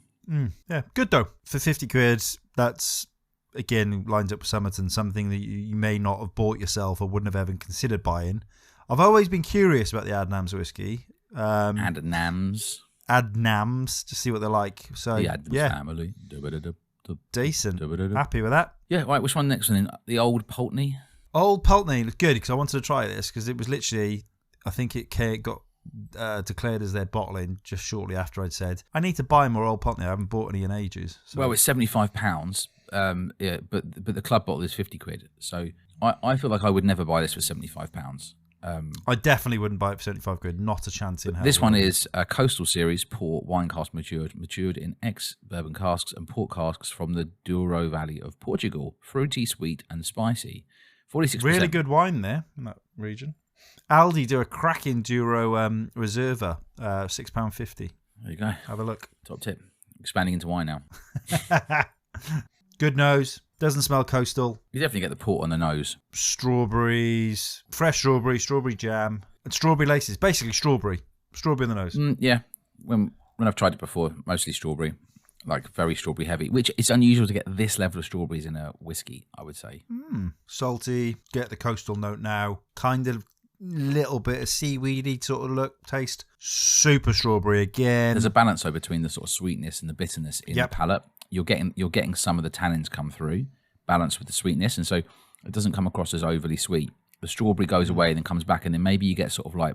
Yeah. Good, though. For 50 quid, that's... Again, lines up with Summerton, something that you may not have bought yourself or wouldn't have ever considered buying. I've always been curious about the Adnams whiskey. Adnams, to see what they're like. So, the Adnams family. Decent. Happy with that. Yeah, right, which one next one then? The Old Pulteney? Old Pulteney looked good because I wanted to try this because it was literally, I think it got declared as their bottling just shortly after I'd said, I need to buy more Old Pont. I haven't bought any in ages. So. Well, it's £75. Yeah, but the club bottle is 50 quid. So I feel like I would never buy this for £75. I definitely wouldn't buy it for 75 quid. Not a chance in hell. This one is a Coastal Series port wine cask matured in ex-bourbon casks and port casks from the Douro Valley of Portugal. Fruity, sweet, and spicy. 46%. Really good wine there in that region. Aldi do a cracking Douro Reserva, £6.50. There you go. Have a look. Top tip. Expanding into wine now. Good nose. Doesn't smell coastal. You definitely get the port on the nose. Strawberries, fresh strawberry jam, and strawberry laces. Basically strawberry in the nose. Yeah. When I've tried it before, mostly strawberry. Like very strawberry heavy, which is unusual to get this level of strawberries in a whiskey, I would say. Salty, get the coastal note now. Kind of little bit of seaweedy sort of look, taste. Super strawberry again. There's a balance though between the sort of sweetness and the bitterness in the palate. You're getting some of the tannins come through, balanced with the sweetness, and so it doesn't come across as overly sweet. The strawberry goes away and then comes back, and then maybe you get sort of like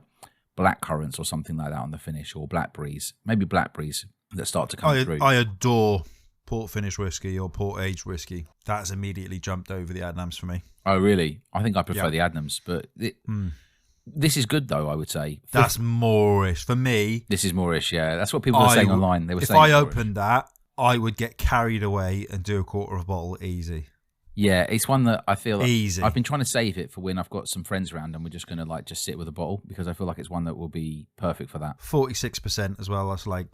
black currants or something like that on the finish, or blackberries, maybe blackberries that start to come through. I adore port finished whiskey or port aged whiskey. That's immediately jumped over the Adnams for me. Oh really? I think I prefer the Adnams, but this is good though. I would say that's Moorish for me. This is Moorish, yeah. That's what people were saying online. They were saying if I opened that, I would get carried away and do a quarter of a bottle easy. Yeah, it's one that I feel like easy. I've been trying to save it for when I've got some friends around and we're just going to like just sit with a bottle, because I feel like it's one that will be perfect for that. 46% as well.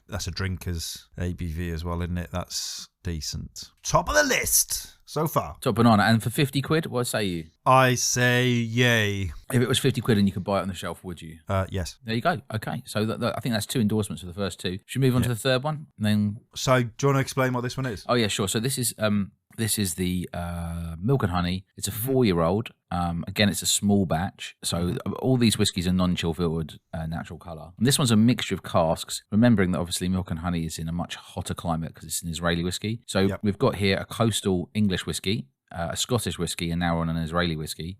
That's a drinker's ABV as well, isn't it? That's decent. Top of the list so far. Top banana. And for 50 quid, what say you? I say yay. If it was 50 quid and you could buy it on the shelf, would you? Yes. There you go. Okay. So I think that's 2 endorsements for the first 2. Should we move on to the third one? And then. So do you want to explain what this one is? Oh yeah, sure. So this is the Milk and Honey. It's a 4-year-old. Again, it's a small batch. So all these whiskies are non-chill filtered natural colour. And this one's a mixture of casks, remembering that obviously Milk and Honey is in a much hotter climate because it's an Israeli whiskey. So we've got here a coastal English whiskey, a Scottish whiskey, and now we're on an Israeli whiskey.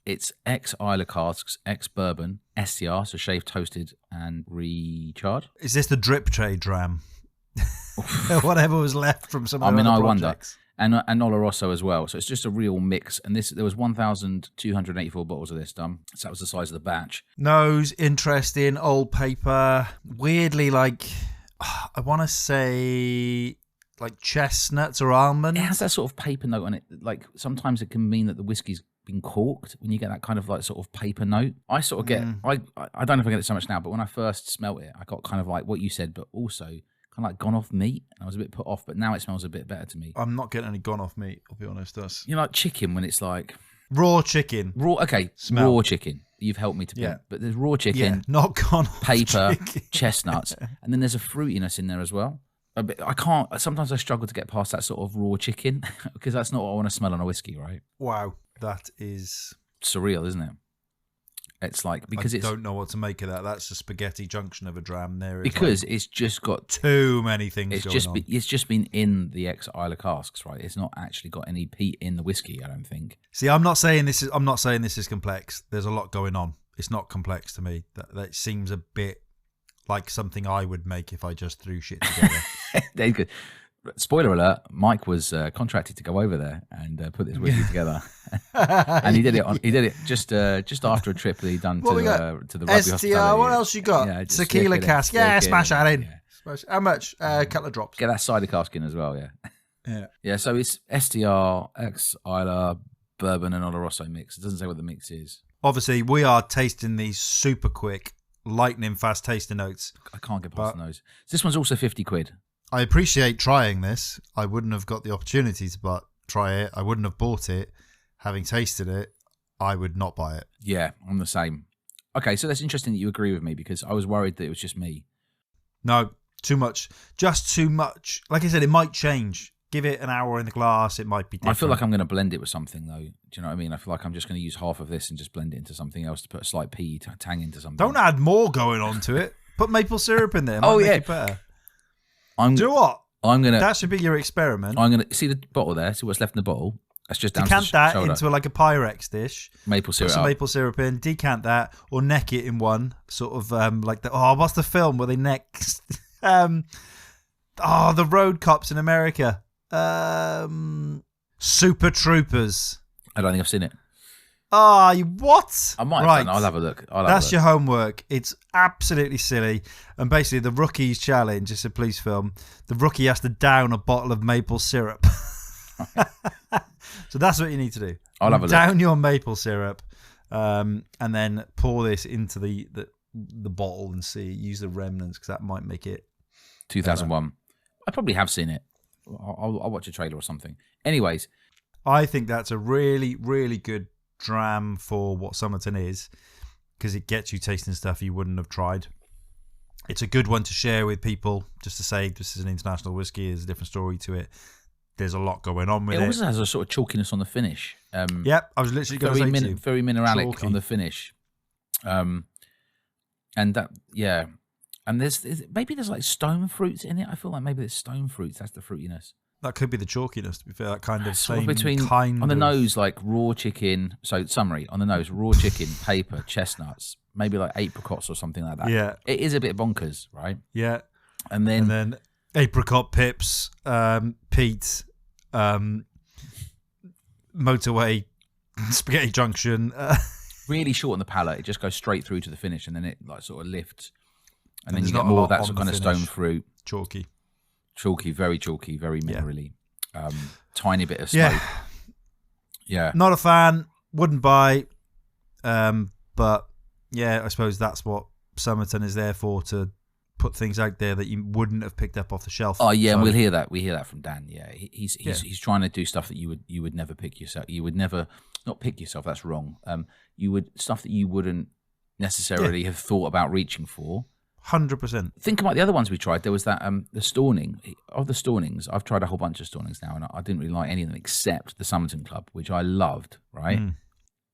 It's ex-Isla casks, ex-bourbon, STR, so shaved, toasted, and recharred. Is this the drip tray dram? Whatever was left from some of the other projects. Wonder. And Oloroso as well. So it's just a real mix. And there was 1,284 bottles of this done. So that was the size of the batch. Nose, interesting, old paper. Weirdly, like, I want to say like chestnuts or almonds. It has that sort of paper note on it. Like sometimes it can mean that the whiskey's been corked when you get that kind of like sort of paper note. I sort of get, I don't know if I get it so much now, but when I first smelt it, I got kind of like what you said, but also kind of like gone off meat. I was a bit put off, but now it smells a bit better to me. I'm not getting any gone off meat, I'll be honest. You know, like chicken when it's like raw chicken. Raw chicken. You've helped me to pick. But there's raw chicken, not gone off paper, chicken. Chestnuts, and then there's a fruitiness in there as well. I can't. Sometimes I struggle to get past that sort of raw chicken because that's not what I want to smell on a whiskey, right? Wow, that is surreal, isn't it? It's like because I don't know what to make of that. That's a spaghetti junction of a dram there. Because it's just got too many things going on. It's just been in the ex-Isla casks, right? It's not actually got any peat in the whiskey, I don't think. See, I'm not saying this is complex. There's a lot going on. It's not complex to me. That seems a bit like something I would make if I just threw shit together. Spoiler alert: Mike was contracted to go over there and put this whiskey together, and he did it just after a trip that he'd done to the rugby STR. hospitality. What else you got? Yeah, tequila cask. Yeah, smash that in. Yeah. How much? A couple of drops. Get that cider cask in as well. Yeah. So it's STR, ex-Isla, bourbon, and Oloroso mix. It doesn't say what the mix is. Obviously, we are tasting these super quick, lightning fast tasting notes. I can't get past those. This one's also 50 quid. I appreciate trying this. I wouldn't have got the opportunity to try it. I wouldn't have bought it. Having tasted it, I would not buy it. Yeah, I'm the same. Okay, so that's interesting that you agree with me because I was worried that it was just me. No, too much. Just too much. Like I said, it might change. Give it an hour in the glass, it might be different. I feel like I'm going to blend it with something, though. Do you know what I mean? I feel like I'm just going to use half of this and just blend it into something else to put a slight peaty tang into something. Don't add more going on to it. Put maple syrup in there. It might make it better. Do you know what? That should be your experiment. I'm gonna see the bottle there. See what's left in the bottle. That's just down decant to that shoulder. into like a Pyrex dish. Maple syrup. Put some maple syrup in, decant that, or neck it in one. Sort of like the what's the film where they neck? The road cops in America. Super Troopers. I don't think I've seen it. What? I might have right. done. I'll have a look. That's your homework. It's absolutely silly. And basically, the rookie's challenge, it's a police film. The rookie has to down a bottle of maple syrup. So that's what you need to do. I'll have a look. Down your maple syrup, and then pour this into the bottle and see. Use the remnants because that might make it. 2001. I probably have seen it. I'll watch a trailer or something. Anyways, I think that's a really, really good dram for what Summerton is, because it gets you tasting stuff you wouldn't have tried. It's a good one to share with people, just to say this is an international whiskey. There's a different story to it. There's a lot going on with it. It also has a sort of chalkiness on the finish. Yep, I was literally going to say to you. Very mineralic Chalky. on the finish. And that, yeah. And there's like stone fruits in it. I feel like maybe there's stone fruits. That's the fruitiness. That could be the chalkiness, to be fair. That kind of Sort same of between kind on the of... nose, like raw chicken. So summary on the nose, raw chicken, paper, chestnuts, maybe like apricots or something like that. Yeah, it is a bit bonkers, right? yeah. And then apricot pips, peat, motorway, spaghetti junction. Really short on the palate. It just goes straight through to the finish, and then it like sort of lifts, and then there's you get not a more lot of that on sort the of kind of finish. stone fruit. Chalky, very minerally. Tiny bit of smoke. Yeah. Not a fan. Wouldn't buy. But yeah, I suppose that's what Summerton is there for, to put things out there that you wouldn't have picked up off the shelf. Oh yeah, So- and we'll hear that. We hear that from Dan. Yeah, he's trying to do stuff that you would never pick yourself. You would never not pick yourself. That's wrong. You would stuff that you wouldn't necessarily have thought about reaching for. 100%. Think about the other ones we tried. There was that the Storning. Of the Stornings, I've tried a whole bunch of Stornings now, and I didn't really like any of them except the Summerton Club, which I loved, right?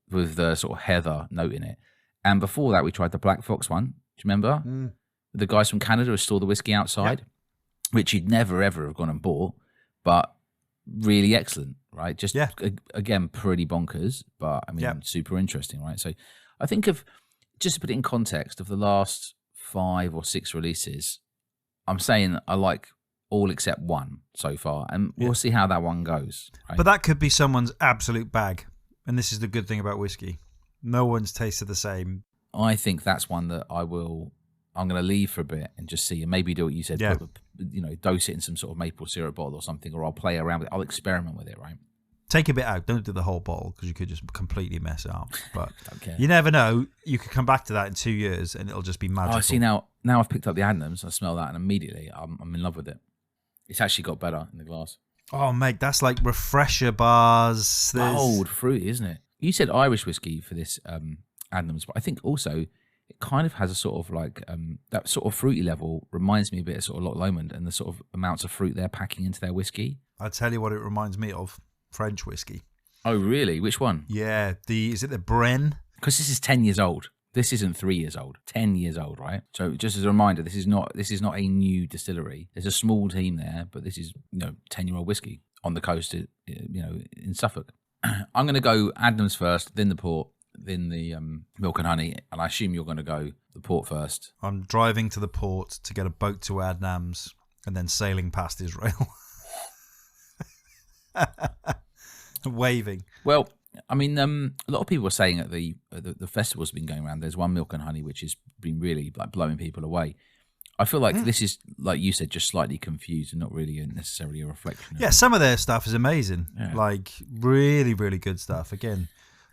With the sort of heather note in it. And before that, we tried the Black Fox one. Do you remember? The guys from Canada who store the whiskey outside, which you'd never, ever have gone and bought, but really excellent, right? Just, again, pretty bonkers, but I mean, super interesting, right? So I think just to put it in context, of the last 5 or 6 releases, I'm saying I like all except one so far, and we'll see how that one goes. Right? But that could be someone's absolute bag. And this is the good thing about whiskey. No one's tasted the same. I think that's one that I'm going to leave for a bit and just see, and maybe do what you said, dose it in some sort of maple syrup bottle or something, or I'll play around with it. I'll experiment with it, right? Take a bit out. Don't do the whole bottle, because you could just completely mess it up. But Okay. you never know. You could come back to that in 2 years and it'll just be magical. Oh, see, now I've picked up the Adnams. I smell that, and immediately I'm in love with it. It's actually got better in the glass. Oh, mate, that's like refresher bars. Bold, fruity, isn't it? You said Irish whiskey for this Adnams, but I think also it kind of has a sort of like that sort of fruity level reminds me a bit of sort of Loch Lomond and the sort of amounts of fruit they're packing into their whiskey. I'll tell you what it reminds me of. French whiskey. Oh, really? Which one? Yeah. Is it the Bren? Because this is 10 years old. This isn't 3 years old. 10 years old, right? So just as a reminder, this is not a new distillery. There's a small team there, but this is 10-year-old whiskey on the coast, in Suffolk. I'm going to go Adnams first, then the port, then the milk and honey, and I assume you're going to go the port first. I'm driving to the port to get a boat to Adnams and then sailing past Israel. Waving. Well, I mean, a lot of people are saying at the festival's been going around, there's one milk and honey which has been really like blowing people away. I feel like this is, like you said, just slightly confused and not really necessarily a reflection. Yeah, some of their stuff is amazing. Yeah. Like really, really good stuff. Again,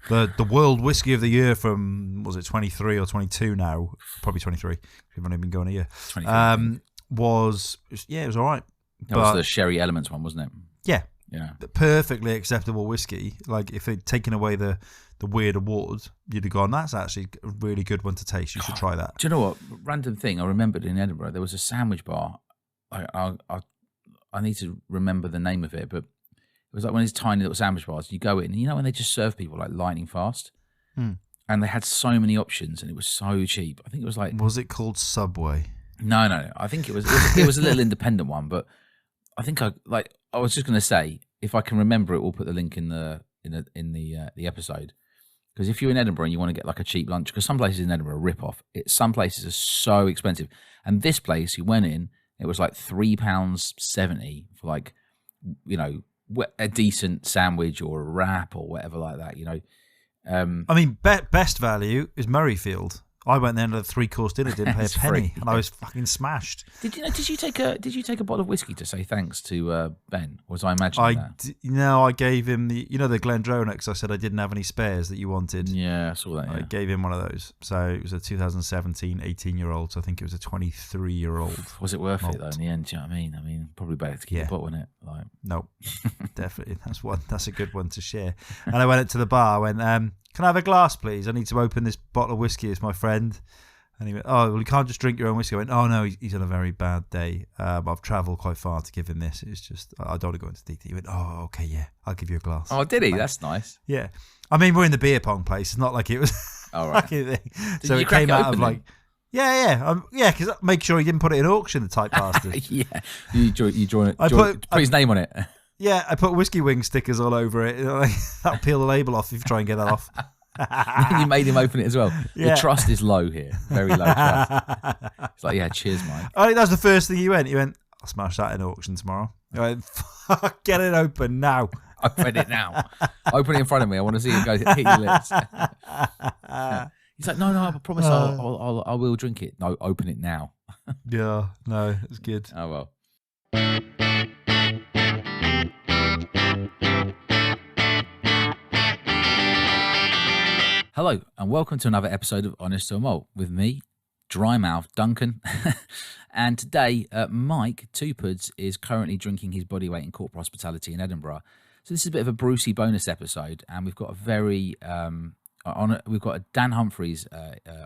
the World Whiskey of the Year from, was it 23 or 22 now? Probably 23. We've only been going a year. It was all right. That was the Sherry Elements one, wasn't it? Yeah. Yeah. Perfectly acceptable whiskey. Like if they'd taken away the weird award, you'd have gone, that's actually a really good one to taste. You should try that. Do you know what? Random thing. I remembered in Edinburgh, there was a sandwich bar. I need to remember the name of it, but it was like one of these tiny little sandwich bars. You go in, and when they just serve people like lightning fast, and they had so many options, and it was so cheap. I think it was like... Was it called Subway? No. I think it was a little independent one, but I think I was just going to say, if I can remember it, we'll put the link in the episode. Because if you're in Edinburgh and you want to get like a cheap lunch, because some places in Edinburgh are rip-off. Some places are so expensive. And this place, you went in, it was like £3.70 for like, you know, a decent sandwich or a wrap or whatever like that, you know. I mean, best value is Murrayfield. I went there and had a 3-course dinner, didn't pay a penny, and I was fucking smashed. Did you take a bottle of whiskey to say thanks to Ben? Or was I imagining that? No, I gave him the Glendronach. I said I didn't have any spares that you wanted. Yeah, I saw that. Yeah. I gave him one of those. So it was a 2017 18-year-old. So I think it was a 23-year-old. Was it worth it though in the end? Do you know what I mean? I mean, probably better to keep a bottle in it. Like, no, definitely. That's a good one to share. And I went up to the bar. I went, can I have a glass, please? I need to open this bottle of whiskey. It's my friend. And he went, oh, well, you can't just drink your own whiskey. I went, oh, no, he's on a very bad day. I've travelled quite far to give him this. It's just, I don't want to go into detail. He went, oh, okay, yeah, I'll give you a glass. Oh, did he? That's nice. Yeah. I mean, we're in the beer pong place. It's not like it was all right. So it came out of like, yeah, because make sure he didn't put it in auction, the type bastard. Yeah. You join it. Put his name on it. Yeah, I put whiskey wing stickers all over it. That'll peel the label off if you try and get that off. And you made him open it as well. Yeah. The trust is low here. Very low trust. It's like, yeah, cheers, Mike. I think that's the first thing he went. I'll smash that in auction tomorrow. I went, fuck, get it open now. Open it now. Open it in front of me. I want to see it go hit your lips. He's like, no, I promise I will drink it. No, open it now. Yeah, no, it's good. Oh, well. Hello, and welcome to another episode of Honest or Malt with me, dry mouth Duncan. And today, Mike Twopuds is currently drinking his body weight in corporate hospitality in Edinburgh. So this is a bit of a Brucey bonus episode, and we've got a very we've got a Dan Humphreys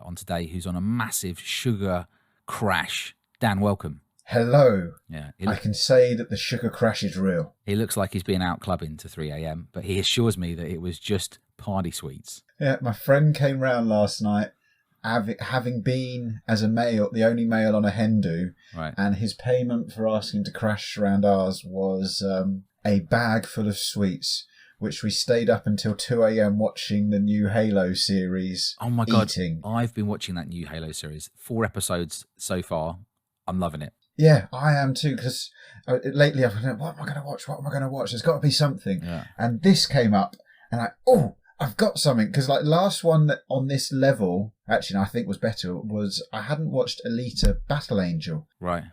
on today, who's on a massive sugar crash. Dan, welcome. Hello. Yeah, I can say that the sugar crash is real. He looks like he's been out clubbing to 3 a.m, but he assures me that it was just party sweets. Yeah, my friend came round last night, having been as a male, the only male on a hen do, right. And his payment for asking to crash around ours was a bag full of sweets, which we stayed up until 2 a.m. watching the new Halo series. Oh my God, eating. I've been watching that new Halo series. 4 episodes so far. I'm loving it. Yeah, I am too, because lately I've been, what am I going to watch? There's got to be something. Yeah. And this came up, and I've got something. Because like last one that on this level, actually, I think was better, was I hadn't watched Alita Battle Angel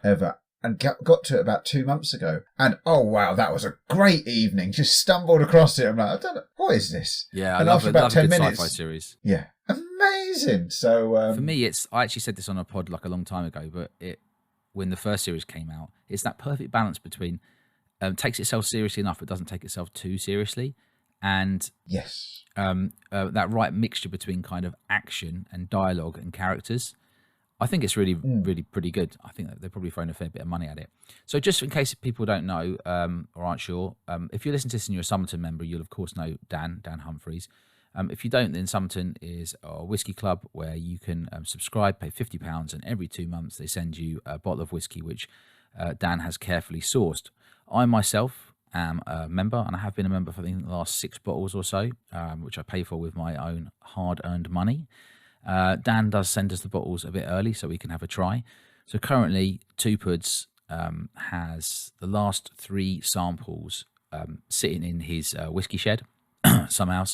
ever. And got to it about 2 months ago. And oh, wow, that was a great evening. Just stumbled across it. I'm like, I don't know, what is this? Yeah, and I after about 10 minutes, sci-fi series. Yeah, amazing. So for me, I actually said this on a pod like a long time ago, but when the first series came out, it's that perfect balance between takes itself seriously enough but doesn't take itself too seriously, and yes, that right mixture between kind of action and dialogue and characters. I think it's really pretty good. I think that they're probably throwing a fair bit of money at it. So just in case people don't know or aren't sure, if you listen to this and you're a Summerton member, you'll of course know Dan Humphreys. If you don't, then Summerton is a whiskey club where you can subscribe, pay £50, and every 2 months they send you a bottle of whiskey, which Dan has carefully sourced. I myself am a member, and I have been a member for the last 6 bottles or so, which I pay for with my own hard-earned money. Dan does send us the bottles a bit early so we can have a try. So currently, Twopuds has the last 3 samples sitting in his whiskey shed, somehow.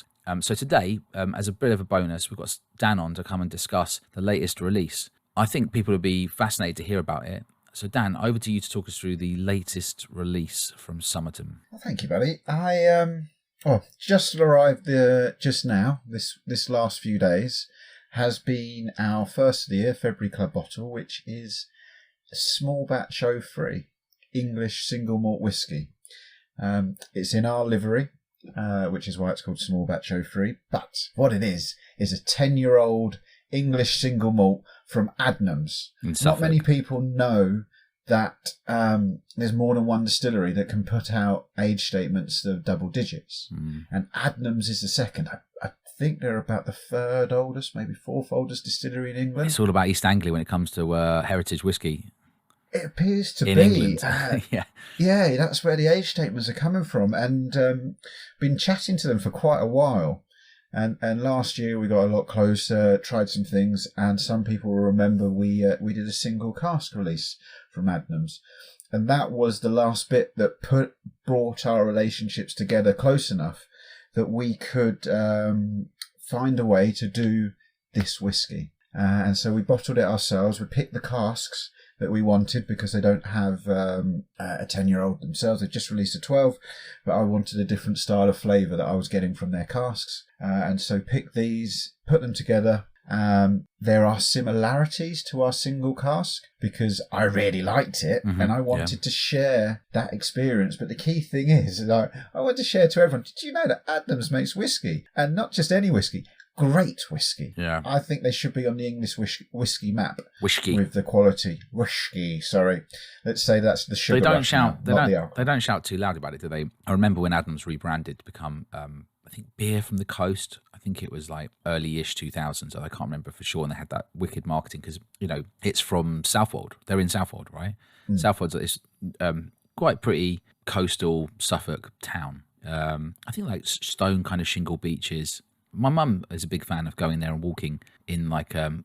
So today, as a bit of a bonus, we've got Dan on to come and discuss the latest release. I think people would be fascinated to hear about it. So Dan, over to you to talk us through the latest release from Summerton. Well, thank you, buddy. I just arrived just now. This last few days has been our first of the year February Club bottle, which is a small batch free English single malt whiskey. It's in our livery. Which is why it's called Small Batch 03. But what it is a 10-year-old English single malt from Adnams. Not many people know that there's more than one distillery that can put out age statements of double digits. And Adnams is the second. I think they're about the 3rd oldest, maybe 4th oldest distillery in England. It's all about East Anglia when it comes to heritage whiskey. It appears to in be. England. Yeah. Yeah, that's where the age statements are coming from, and been chatting to them for quite a while. And last year we got a lot closer, tried some things, and some people will remember we did a single cask release from Adnams, and that was the last bit that brought our relationships together close enough that we could find a way to do this whiskey. And so we bottled it ourselves. We picked the casks that we wanted because they don't have a 10-year-old themselves. They've just released a 12, but I wanted a different style of flavour that I was getting from their casks. And so picked these, put them together. There are similarities to our single cask because I really liked it and I wanted to share that experience. But the key thing is, I want to share to everyone. Did you know that Adnams makes whiskey? And not just any whiskey. Great whiskey. Yeah. I think they should be on the English whiskey map. Whiskey. With the quality. Whiskey, sorry. Let's say that's the sugar. They don't rush shout. now, They don't shout too loud about it, do they? I remember when Adnams rebranded to become, I think, beer from the coast. I think it was like early-ish 2000s. I can't remember for sure. And they had that wicked marketing because it's from Southwold. They're in Southwold, right? Southwold's this quite pretty coastal Suffolk town. I think like stone kind of shingle beaches. My mum is a big fan of going there and walking in like, well,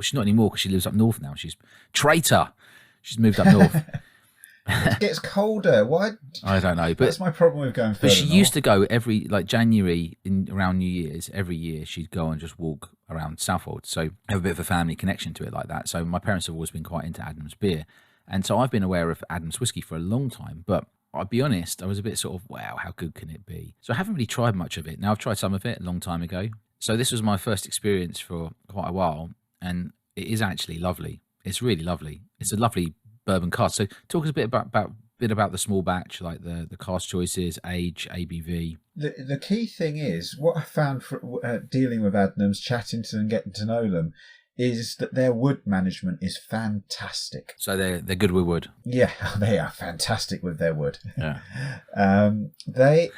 she's not anymore because she lives up north now. She's traitor. She's moved up north. It gets colder. Why? I don't know. But that's my problem with going further But she north. used to go every, like January, around New Year's, every year she'd go and just walk around Southwold. So have a bit of a family connection to it like that. So my parents have always been quite into Adnams beer. And so I've been aware of Adnams whiskey for a long time. But I'll be honest, I was a bit sort of, wow, how good can it be? So I haven't really tried much of it. Now, I've tried some of it a long time ago. So this was my first experience for quite a while, and it is actually lovely. It's really lovely. It's a lovely bourbon cask. So talk us a bit about the small batch, like the cask choices, age, ABV. The key thing is, what I found for dealing with Adnams, chatting to them, getting to know them, is that their wood management is fantastic. So they're good with wood. Yeah, they are fantastic with their wood. Yeah. They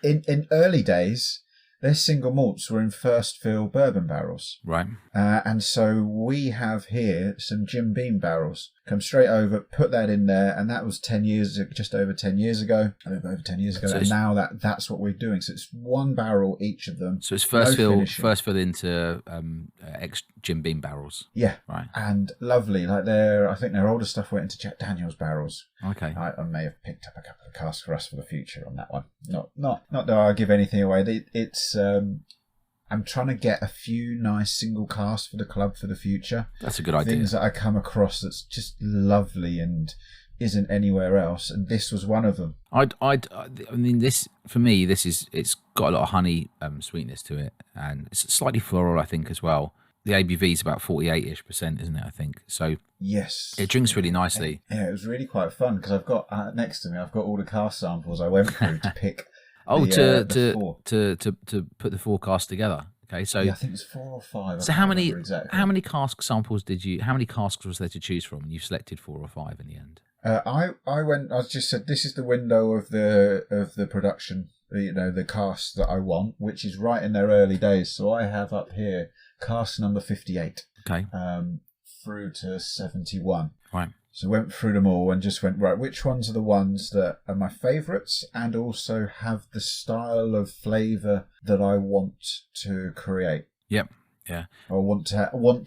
in early days, their single malts were in first fill bourbon barrels. Right. And so we have here some Jim Beam barrels. Come straight over, put that in there, and that was just over 10 years ago. Over 10 years ago. So and now that's what we're doing. So it's one barrel each of them. So it's first fill into ex Jim Beam barrels. Yeah. Right. And lovely. Like I think their older stuff went into Jack Daniels barrels. Okay. I may have picked up a couple of casks for us for the future on that one. Not that I'll give anything away. It's I'm trying to get a few nice single casks for the club for the future. That's a good idea. Things that I come across that's just lovely and isn't anywhere else, and this was one of them. I mean, this for me, it's got a lot of honey sweetness to it, and it's slightly floral, I think, as well. The ABV is about 48-ish%, isn't it? I think so. Yes, it drinks really nicely. Yeah, it was really quite fun because I've got next to me, I've got all the cask samples I went through to pick. To put the forecast together. Okay, so yeah, I think it's 4 or 5. So how many cask samples how many casks was there to choose from? And you selected 4 or 5 in the end. I just said this is the window of the production, the cask that I want, which is right in their early days. So I have up here cask number 58. Okay. Through to 71. Right. So went through them all and just went, right, which ones are the ones that are my favourites and also have the style of flavour that I want to create. Yep. Yeah. Or want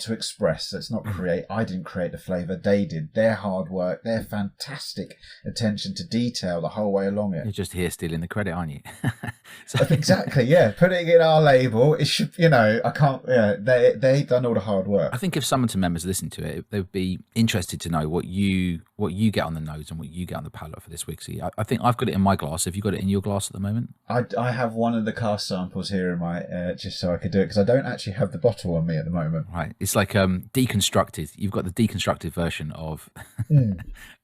to express. Let's not create. I didn't create the flavour. They did. Their hard work, their fantastic attention to detail the whole way along it. You're just here stealing the credit, aren't you? Exactly. Yeah. Putting it in our label, it should. I can't. Yeah. They done all the hard work. I think if Summerton members listen to it, they would be interested to know what you get on the nose and what you get on the palate for this whiskey. I think I've got it in my glass. Have you got it in your glass at the moment? I have one of the cask samples here in my just so I could do it because I don't actually have the bottle on me at the moment. Right, it's like deconstructed. You've got the deconstructed version of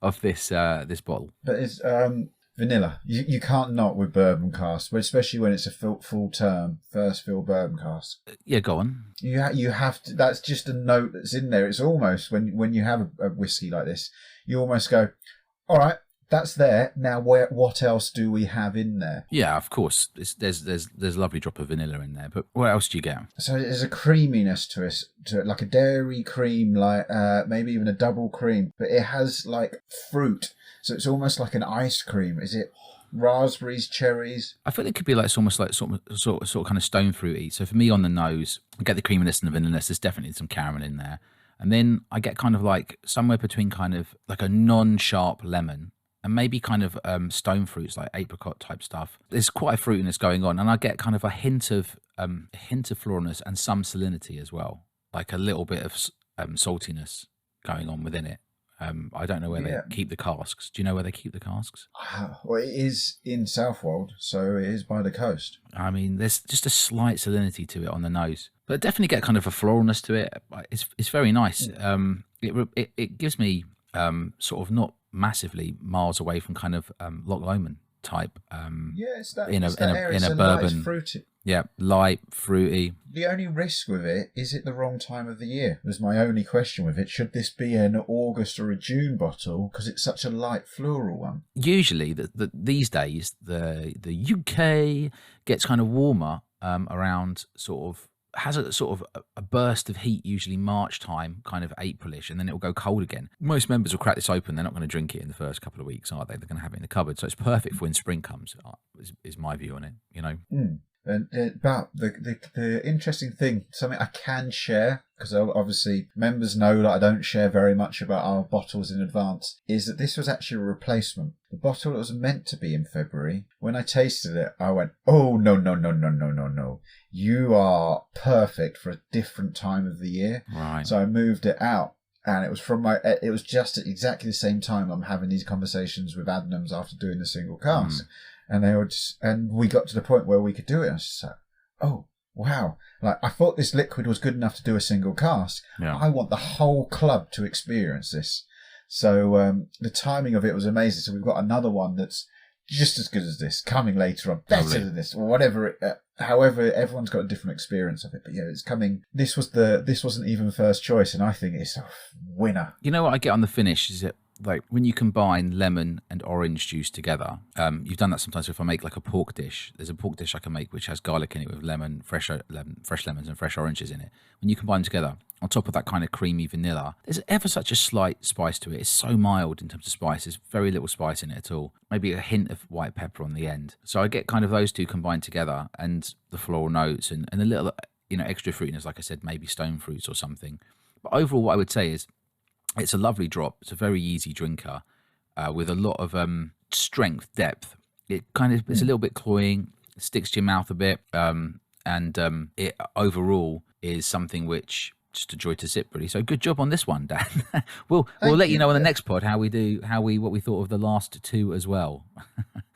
of this bottle. But it's vanilla. You can't not with bourbon cask, but especially when it's a full term first fill bourbon cask. Yeah, go on. You have to. That's just a note that's in there. It's almost when you have a whiskey like this, you almost go, all right, that's there. Now, what else do we have in there? Yeah, of course. There's a lovely drop of vanilla in there, but what else do you get? So there's a creaminess to it, like a dairy cream, like maybe even a double cream, but it has like fruit. So it's almost like an ice cream. Is it raspberries, cherries? I feel it could be like it's almost like sort of kind of stone fruity. So for me, on the nose, I get the creaminess and the vanilla. There's definitely some caramel in there, and then I get kind of like somewhere between kind of like a non-sharp lemon and maybe kind of stone fruits like apricot type stuff. There's quite a fruitiness going on, and I get kind of a hint of floralness and some salinity as well, like a little bit of saltiness going on within it. I don't know where they keep the casks. Do you know where they keep the casks? Well, it is in Southwold, so it is by the coast. I mean, there's just a slight salinity to it on the nose, but I definitely get kind of a floralness to it. It's very nice. It gives me sort of not massively miles away from kind of Loch Lomond type. It's that in a a bourbon. light, fruity. Yeah, light, fruity. The only risk with it is it the wrong time of the year. Was my only question with it. Should this be an August or a June bottle because it's such a light floral one? Usually, these days the UK gets kind of warmer around sort of. Has a sort of a burst of heat, usually March time, kind of Aprilish, and then it will go cold again. Most members will crack this open. They're not going to drink it in the first couple of weeks, are they? They're going to have it in the cupboard. So it's perfect for when spring comes, is my view on it, you know. But the interesting thing, something I can share, because obviously members know that I don't share very much about our bottles in advance, is that this was actually a replacement. The bottle that was meant to be in February, when I tasted it, I went, oh, no. You are perfect for a different time of the year. Right. So I moved it out. And it was just at exactly the same time I'm having these conversations with Adnams after doing the single cask. And we got to the point where we could do it. And I was just like, oh, wow. Like, I thought this liquid was good enough to do a single cask. Yeah. I want the whole club to experience this. So the timing of it was amazing. So we've got another one that's just as good as this coming later on, better than this, or whatever. However, everyone's got a different experience of it. But yeah, it's coming. This wasn't even first choice, and I think it's a winner. You know what I get on the finish is that, like, when you combine lemon and orange juice together, you've done that sometimes. If I make like a pork dish, there's a pork dish I can make which has garlic in it with fresh lemons and fresh oranges in it. When you combine them together, on top of that kind of creamy vanilla, there's ever such a slight spice to it. It's so mild in terms of spice. There's very little spice in it at all. Maybe a hint of white pepper on the end. So I get kind of those two combined together, and the floral notes and a little, extra fruitiness, like I said, maybe stone fruits or something. But overall, what I would say is, it's a lovely drop. It's a very easy drinker with a lot of strength, depth. It's a little bit cloying, it sticks to your mouth a bit, and it overall is something which just a joy to sip, really. So good job on this one, Dan. we'll let you know on the next pod what we thought of the last two as well.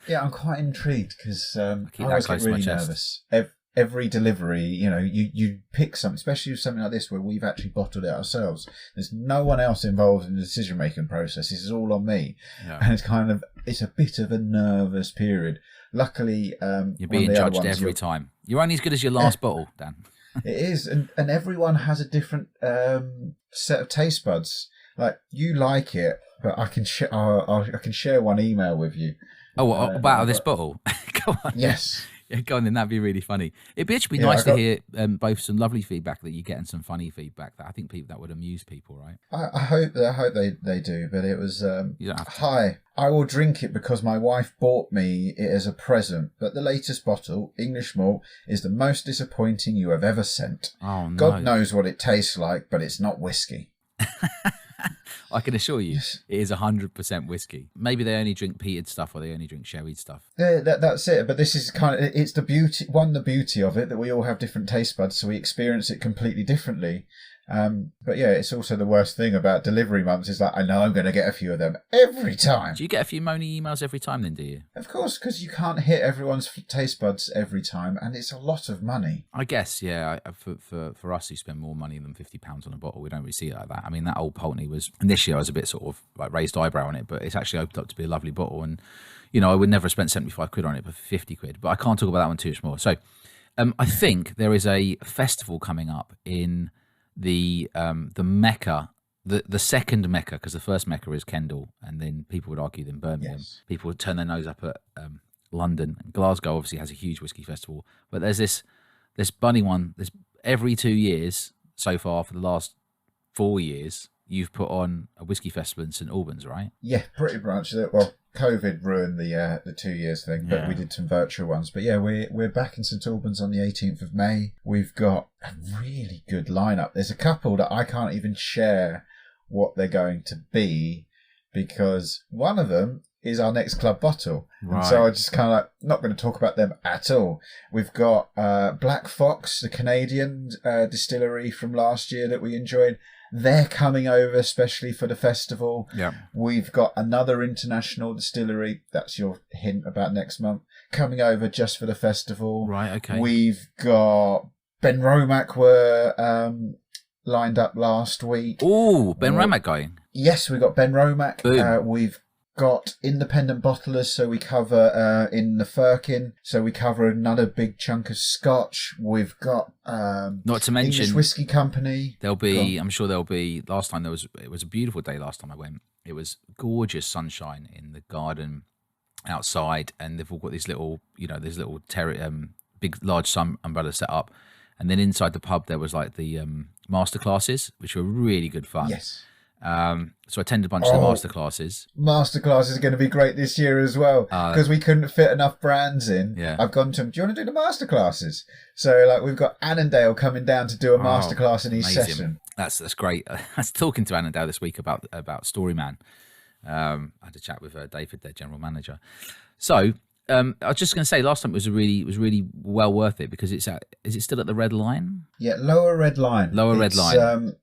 Yeah, I'm quite intrigued because I keep that always close get to my really chest. nervous. Every delivery, you pick something, especially with something like this where we've actually bottled it ourselves. There's no one else involved in the decision-making process. This is all on me. Yeah. And it's a bit of a nervous period. Luckily, you're being judged every time. You're only as good as your last bottle, Dan. It is, and everyone has a different set of taste buds. Like, you like it, but I can share one email with you. Oh, about this bottle? Go on. Yes. Yeah, go on then. That'd be really funny. It'd be nice to hear both some lovely feedback that you get and some funny feedback that I think that would amuse people, right? I hope they do. But it was you don't have to. Hi. I will drink it because my wife bought me it as a present. But the latest bottle, English malt, is the most disappointing you have ever sent. Oh no! God knows what it tastes like, but it's not whiskey. I can assure you, it is 100% whiskey. Maybe they only drink peated stuff or they only drink sherry stuff. Yeah, that's it. But this is it's the beauty of it, that we all have different taste buds, so we experience it completely differently. But yeah, it's also the worst thing about delivery months is that I know I'm going to get a few of them every time. Do you get a few moany emails every time then, do you? Of course, because you can't hit everyone's taste buds every time, and it's a lot of money. I guess, yeah. For us who spend more money than £50 on a bottle, we don't really see it like that. I mean, that old Pulteney was, and this year I was a bit sort of like raised eyebrow on it, but it's actually opened up to be a lovely bottle, and I would never have spent 75 quid on it, but 50 quid. But I can't talk about that one too much more. So I think there is a festival coming up in the Mecca the second Mecca, because the first Mecca is Kendal, and then people would argue then Birmingham. Yes. People would turn their nose up at London. Glasgow obviously has a huge whiskey festival, but there's this bunny one. There's every 2 years so far for the last 4 years. You've put on a whiskey festival in St Albans, right? Yeah, pretty much. Well, COVID ruined the 2 years thing, but we did some virtual ones. But yeah, we're back in St Albans on the 18th of May. We've got a really good lineup. There's a couple that I can't even share what they're going to be, because one of them is our next club bottle. Right. And so I just kind of like, not going to talk about them at all. We've got Black Fox, the Canadian distillery from last year that we enjoyed. They're coming over especially for the festival. Yeah. We've got another international distillery, that's your hint about next month, coming over just for the festival. Right, okay. We've got Ben Romack were lined up last week. Oh, Ben Romack going. Yes, we got Ben Romack. Boom. We've got independent bottlers, so we cover in the Firkin, so we cover another big chunk of Scotch. We've got Not to mention English Whiskey Company. There'll be, I'm sure there'll be. Last time it was a beautiful day. Last time I went, it was gorgeous sunshine in the garden outside, and they've all got these little, these little big large sun umbrellas set up, and then inside the pub there was like the master classes, which were really good fun. Yes. So I attended a bunch of the master classes. Masterclass is going to be great this year as well, because we couldn't fit enough brands in. Yeah. I've gone to them, do you want to do the masterclasses? So like we've got Annandale coming down to do a masterclass in each amazing. session. That's great. I was talking to Annandale this week about Storyman. I had a chat with David, their general manager. So I was just going to say, last time it was really well worth it, because is it still at the Red Line? Yeah, Lower Red Line. Red Line.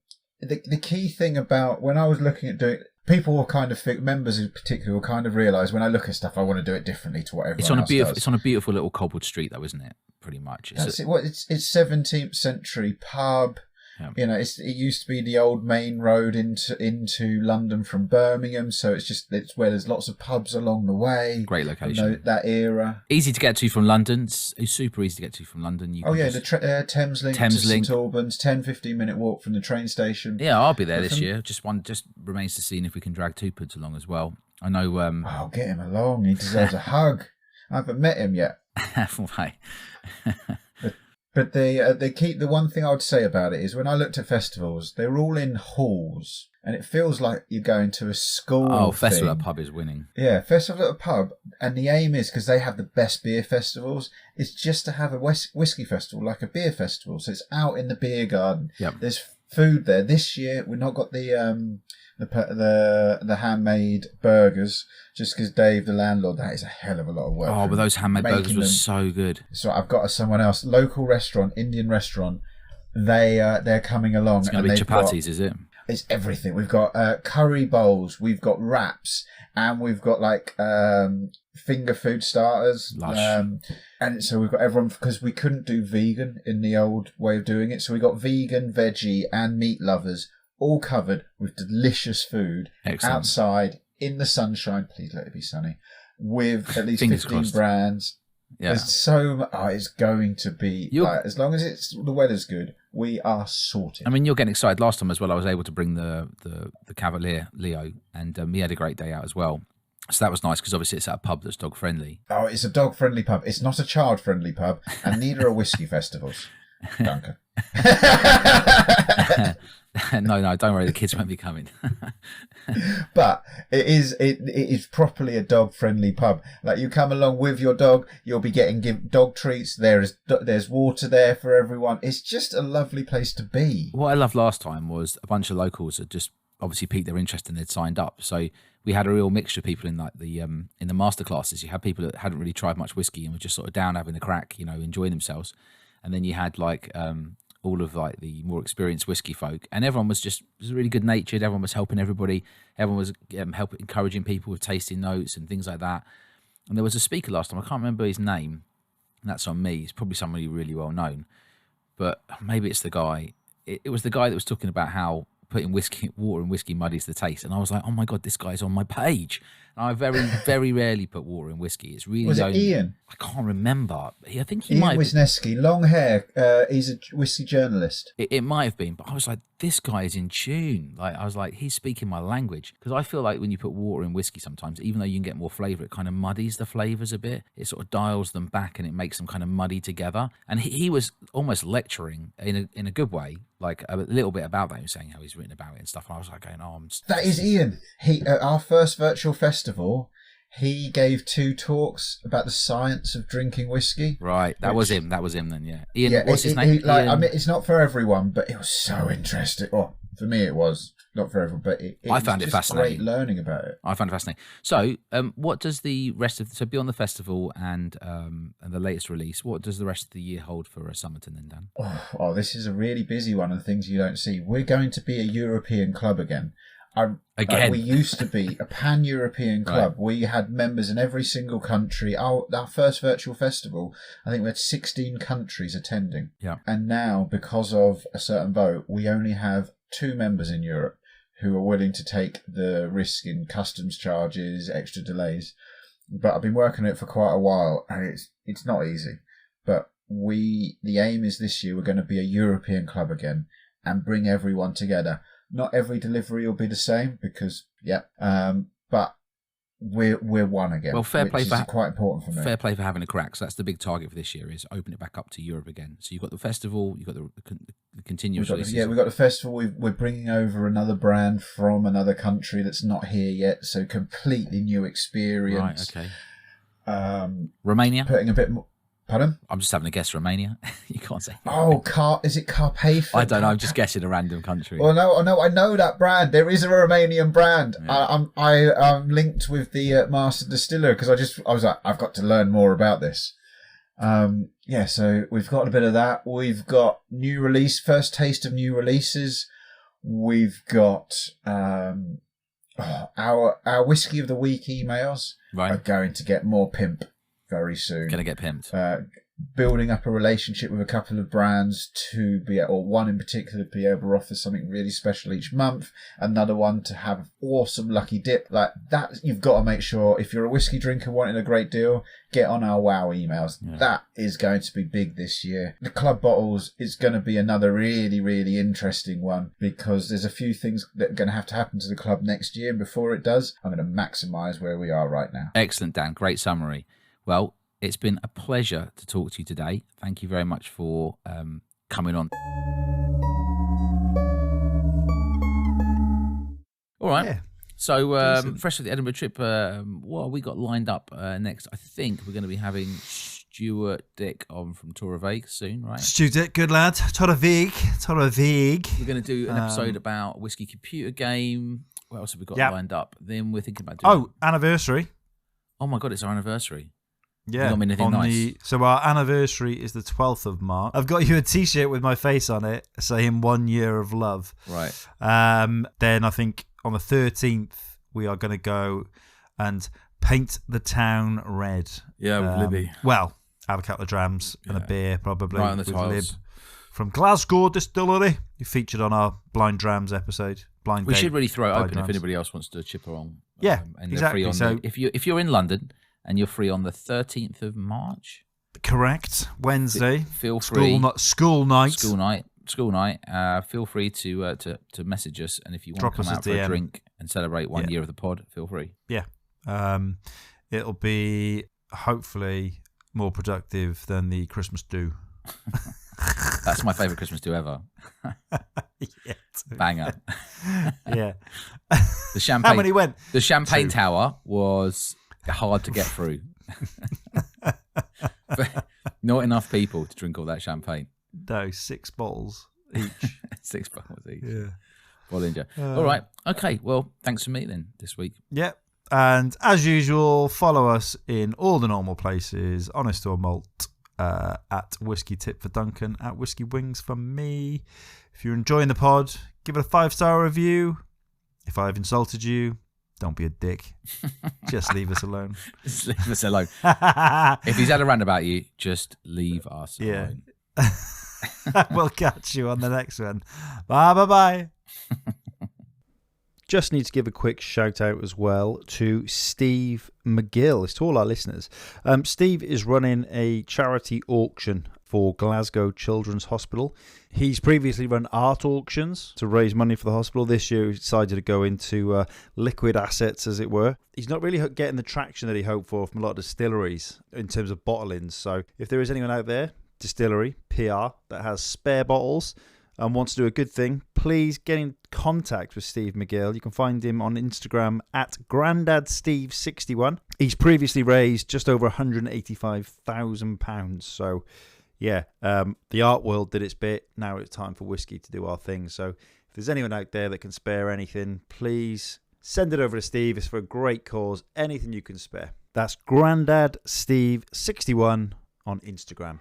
The key thing about when I was looking at doing, people will kind of members in particular will kind of realise when I look at stuff, I want to do it differently to what everyone else does. It's on a beautiful little cobbled street, though, isn't it? Pretty much. It's 17th century pub. Yeah. It used to be the old main road into London from Birmingham, so it's where there's lots of pubs along the way. Great location. That era. Easy to get to from London. It's super easy to get to from London. The Thames Link to St Albans, 10-15 minute walk from the train station. Yeah, I'll be there this year. Just remains to see if we can drag Tupids along as well. I know. I'll get him along. He deserves a hug. I haven't met him yet. Right. But the one thing I would say about it is when I looked at festivals, they were all in halls, and it feels like you're going to a school. Oh, Festival at a Pub is winning. Yeah, Festival at a Pub, and the aim is, because they have the best beer festivals, it's just to have a whiskey festival like a beer festival. So it's out in the beer garden. Yep. There's food there. This year we've not got the handmade burgers, just because Dave, the landlord, that is a hell of a lot of work. Oh, but those handmade burgers were so good. So I've got someone else, local restaurant, Indian restaurant. They're coming along. It's going to be chapatis, is it? It's everything. We've got curry bowls, we've got wraps, and we've got like finger food starters. Lush. And so we've got everyone, because we couldn't do vegan in the old way of doing it. So we got vegan, veggie, and meat lovers all covered with delicious food. Excellent. Outside in the sunshine. Please let it be sunny. With at least Fingers 15 crossed. brands. Yeah. There's so much. It's going to be as long as the weather's good, we are sorted. I mean, you're getting excited. Last time as well, I was able to bring the Cavalier Leo, and he had a great day out as well. So that was nice, because obviously it's at a pub that's dog friendly. Oh, it's a dog friendly pub. It's not a child friendly pub, and neither are whiskey festivals. Duncan. No, don't worry. The kids won't be coming. But it is properly a dog friendly pub. Like, you come along with your dog, you'll be getting dog treats. There's water there for everyone. It's just a lovely place to be. What I loved last time was a bunch of locals had just obviously piqued their interest and they'd signed up. So we had a real mixture of people in like in the master classes. You had people that hadn't really tried much whiskey and were just sort of down having the crack, enjoying themselves. And then you had like all of like the more experienced whiskey folk, and everyone was really good natured. Everyone was helping everybody. Everyone was encouraging people with tasting notes and things like that. And there was a speaker last time. I can't remember his name, and that's on me. It's probably somebody really well known, but maybe it's the guy. It was the guy that was talking about how putting water in whiskey muddies the taste. And I was like, oh my God, this guy's on my page. And I very, very rarely put water in whiskey. It's really... Was it Ian? I can't remember. I think he Ian might have... Wisniewski, long hair. He's a whiskey journalist. It might have been, but I was like, this guy is in tune. Like, I was like, he's speaking my language. Because I feel like when you put water in whiskey sometimes, even though you can get more flavour, it kind of muddies the flavours a bit. It sort of dials them back and it makes them kind of muddy together. And he was almost lecturing in a good way, like a little bit about that. He was saying how he's written about it and stuff. And I was like going, That is Ian. He at our first virtual festival, he gave 2 talks about the science of drinking whiskey. Right, that was him then, yeah. Ian, what's his name? Ian... I mean, it's not for everyone, but it was so interesting. Well, for me it was not for everyone, but I found it fascinating. Great learning about it. I found it fascinating. So, what does the rest of... So, beyond the festival and the latest release, what does the rest of the year hold for Summerton then, Dan? Oh, this is a really busy one of things you don't see. We're going to be a European club again. Again. We used to be a pan-European club. Right. We had members in every single country. Our first virtual festival, I think we had 16 countries attending. Yeah. And now, because of a certain vote, we only have 2 members in Europe who are willing to take the risk in customs charges, extra delays. But I've been working on it for quite a while, and it's not easy. But the aim is this year we're going to be a European club again and bring everyone together. Not every delivery will be the same because, but we're one again. Well, fair play which is quite important for me. Fair play for having a crack. So that's the big target for this year, is open it back up to Europe again. So you've got the festival, you've got the continuous releases. We've got the festival. We're bringing over another brand from another country that's not here yet. So completely new experience. Right, okay. Romania? Putting a bit more... Pardon? I'm just having a guess. Romania. You can't say. Oh, is it Carpathia? I don't know. I'm just guessing a random country. Well, no, I know that brand. There is a Romanian brand. Yeah. I'm linked with the master distiller because I was like, I've got to learn more about this. So we've got a bit of that. We've got first taste of new releases. We've got our Whiskey of the Week emails are going to get more pimp very soon. Going to get pimped. Building up a relationship with a couple of brands or one in particular to be able to offer something really special each month. Another one to have awesome lucky dip. Like that, you've got to make sure if you're a whiskey drinker wanting a great deal, get on our WOW emails. Yeah. That is going to be big this year. The club bottles is going to be another really, really interesting one because there's a few things that are going to have to happen to the club next year. And before it does, I'm going to maximise where we are right now. Excellent, Dan. Great summary. Well, it's been a pleasure to talk to you today. Thank you very much for coming on. All right. Yeah. So, fresh with the Edinburgh trip, what have we got lined up next? I think we're going to be having Stuart Dick on from Tora Vague soon, right? Stuart Dick, good lad. Tora Vague. We're going to do an episode about Whiskey Computer Game. What else have we got lined up? Then we're thinking about doing... anniversary. Oh, my God, it's our anniversary. Yeah, so our anniversary is the 12th of March. I've got you a T-shirt with my face on it saying 1 year of love. Right. Then I think on the 13th we are going to go and paint the town red. Yeah, with Libby. Well, have a couple of drams and a beer probably. Right on the with tiles. Lib from Glasgow Distillery. You featured on our Blind Drams episode. We should really throw it open drams. If anybody else wants to chip along. And exactly. Free on if you're in London and you're free on the 13th of March. Correct. Wednesday. Feel free. School night. Feel free to message us, and if you want Drop to come us out for a drink and celebrate 1 year of the pod, feel free. Yeah. It'll be hopefully more productive than the Christmas do. That's my favourite Christmas do ever. Banger. Yeah. The champagne. How many went? The champagne tower was hard to get through. Not enough people to drink all that champagne. No, 6 bottles each. 6 bottles each. Yeah. Bollinger. All right. Okay. Well, thanks for me then this week. Yep. And as usual, follow us in all the normal places. Honest or Malt at Whiskey Tip for Duncan, at Whiskey Wings for me. If you're enjoying the pod, give it a 5-star review. If I've insulted you, don't be a dick. Just leave us alone. Just leave us alone. If he's had a rant about you, just leave us alone. We'll catch you on the next one. Bye. just need to give a quick shout out as well to Steve McGill. It's to all our listeners. Steve is running a charity auction for Glasgow Children's Hospital. He's previously run art auctions to raise money for the hospital. This year he decided to go into liquid assets, as it were. He's not really getting the traction that he hoped for from a lot of distilleries in terms of bottlings. So if there is anyone out there, distillery, PR, that has spare bottles and wants to do a good thing, please get in contact with Steve McGill. You can find him on Instagram at GrandadSteve61. He's previously raised just over £185,000. So yeah, the art world did its bit. Now it's time for whiskey to do our thing. So if there's anyone out there that can spare anything, please send it over to Steve. It's for a great cause. Anything you can spare. That's GrandadSteve61 on Instagram.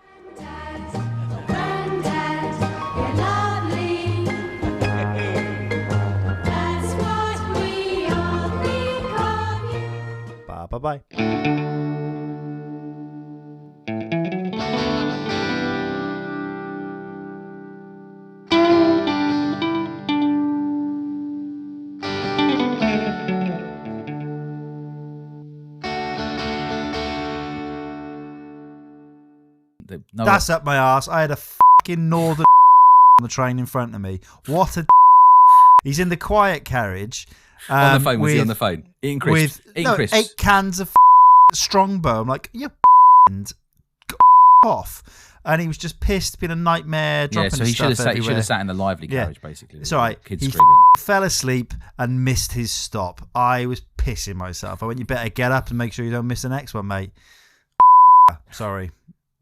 Bye-bye. No, That's up my arse. I had a fucking northern on the train in front of me. What a He's in the quiet carriage. on the phone. Was he on the phone? Eating crisps. Eating crisps. 8 cans of Strongbow. I'm like, you off. And he was just pissed, been a nightmare, dropping so he stuff should everywhere. have sat in the lively carriage, basically. It's all right. Kids He screaming. fell asleep and missed his stop. I was pissing myself. I went, you better get up and make sure you don't miss the next one, mate. Sorry.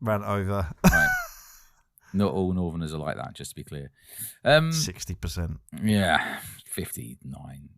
Ran over. Right. Not all Northerners are like that, just to be clear. 60%. Yeah, 59.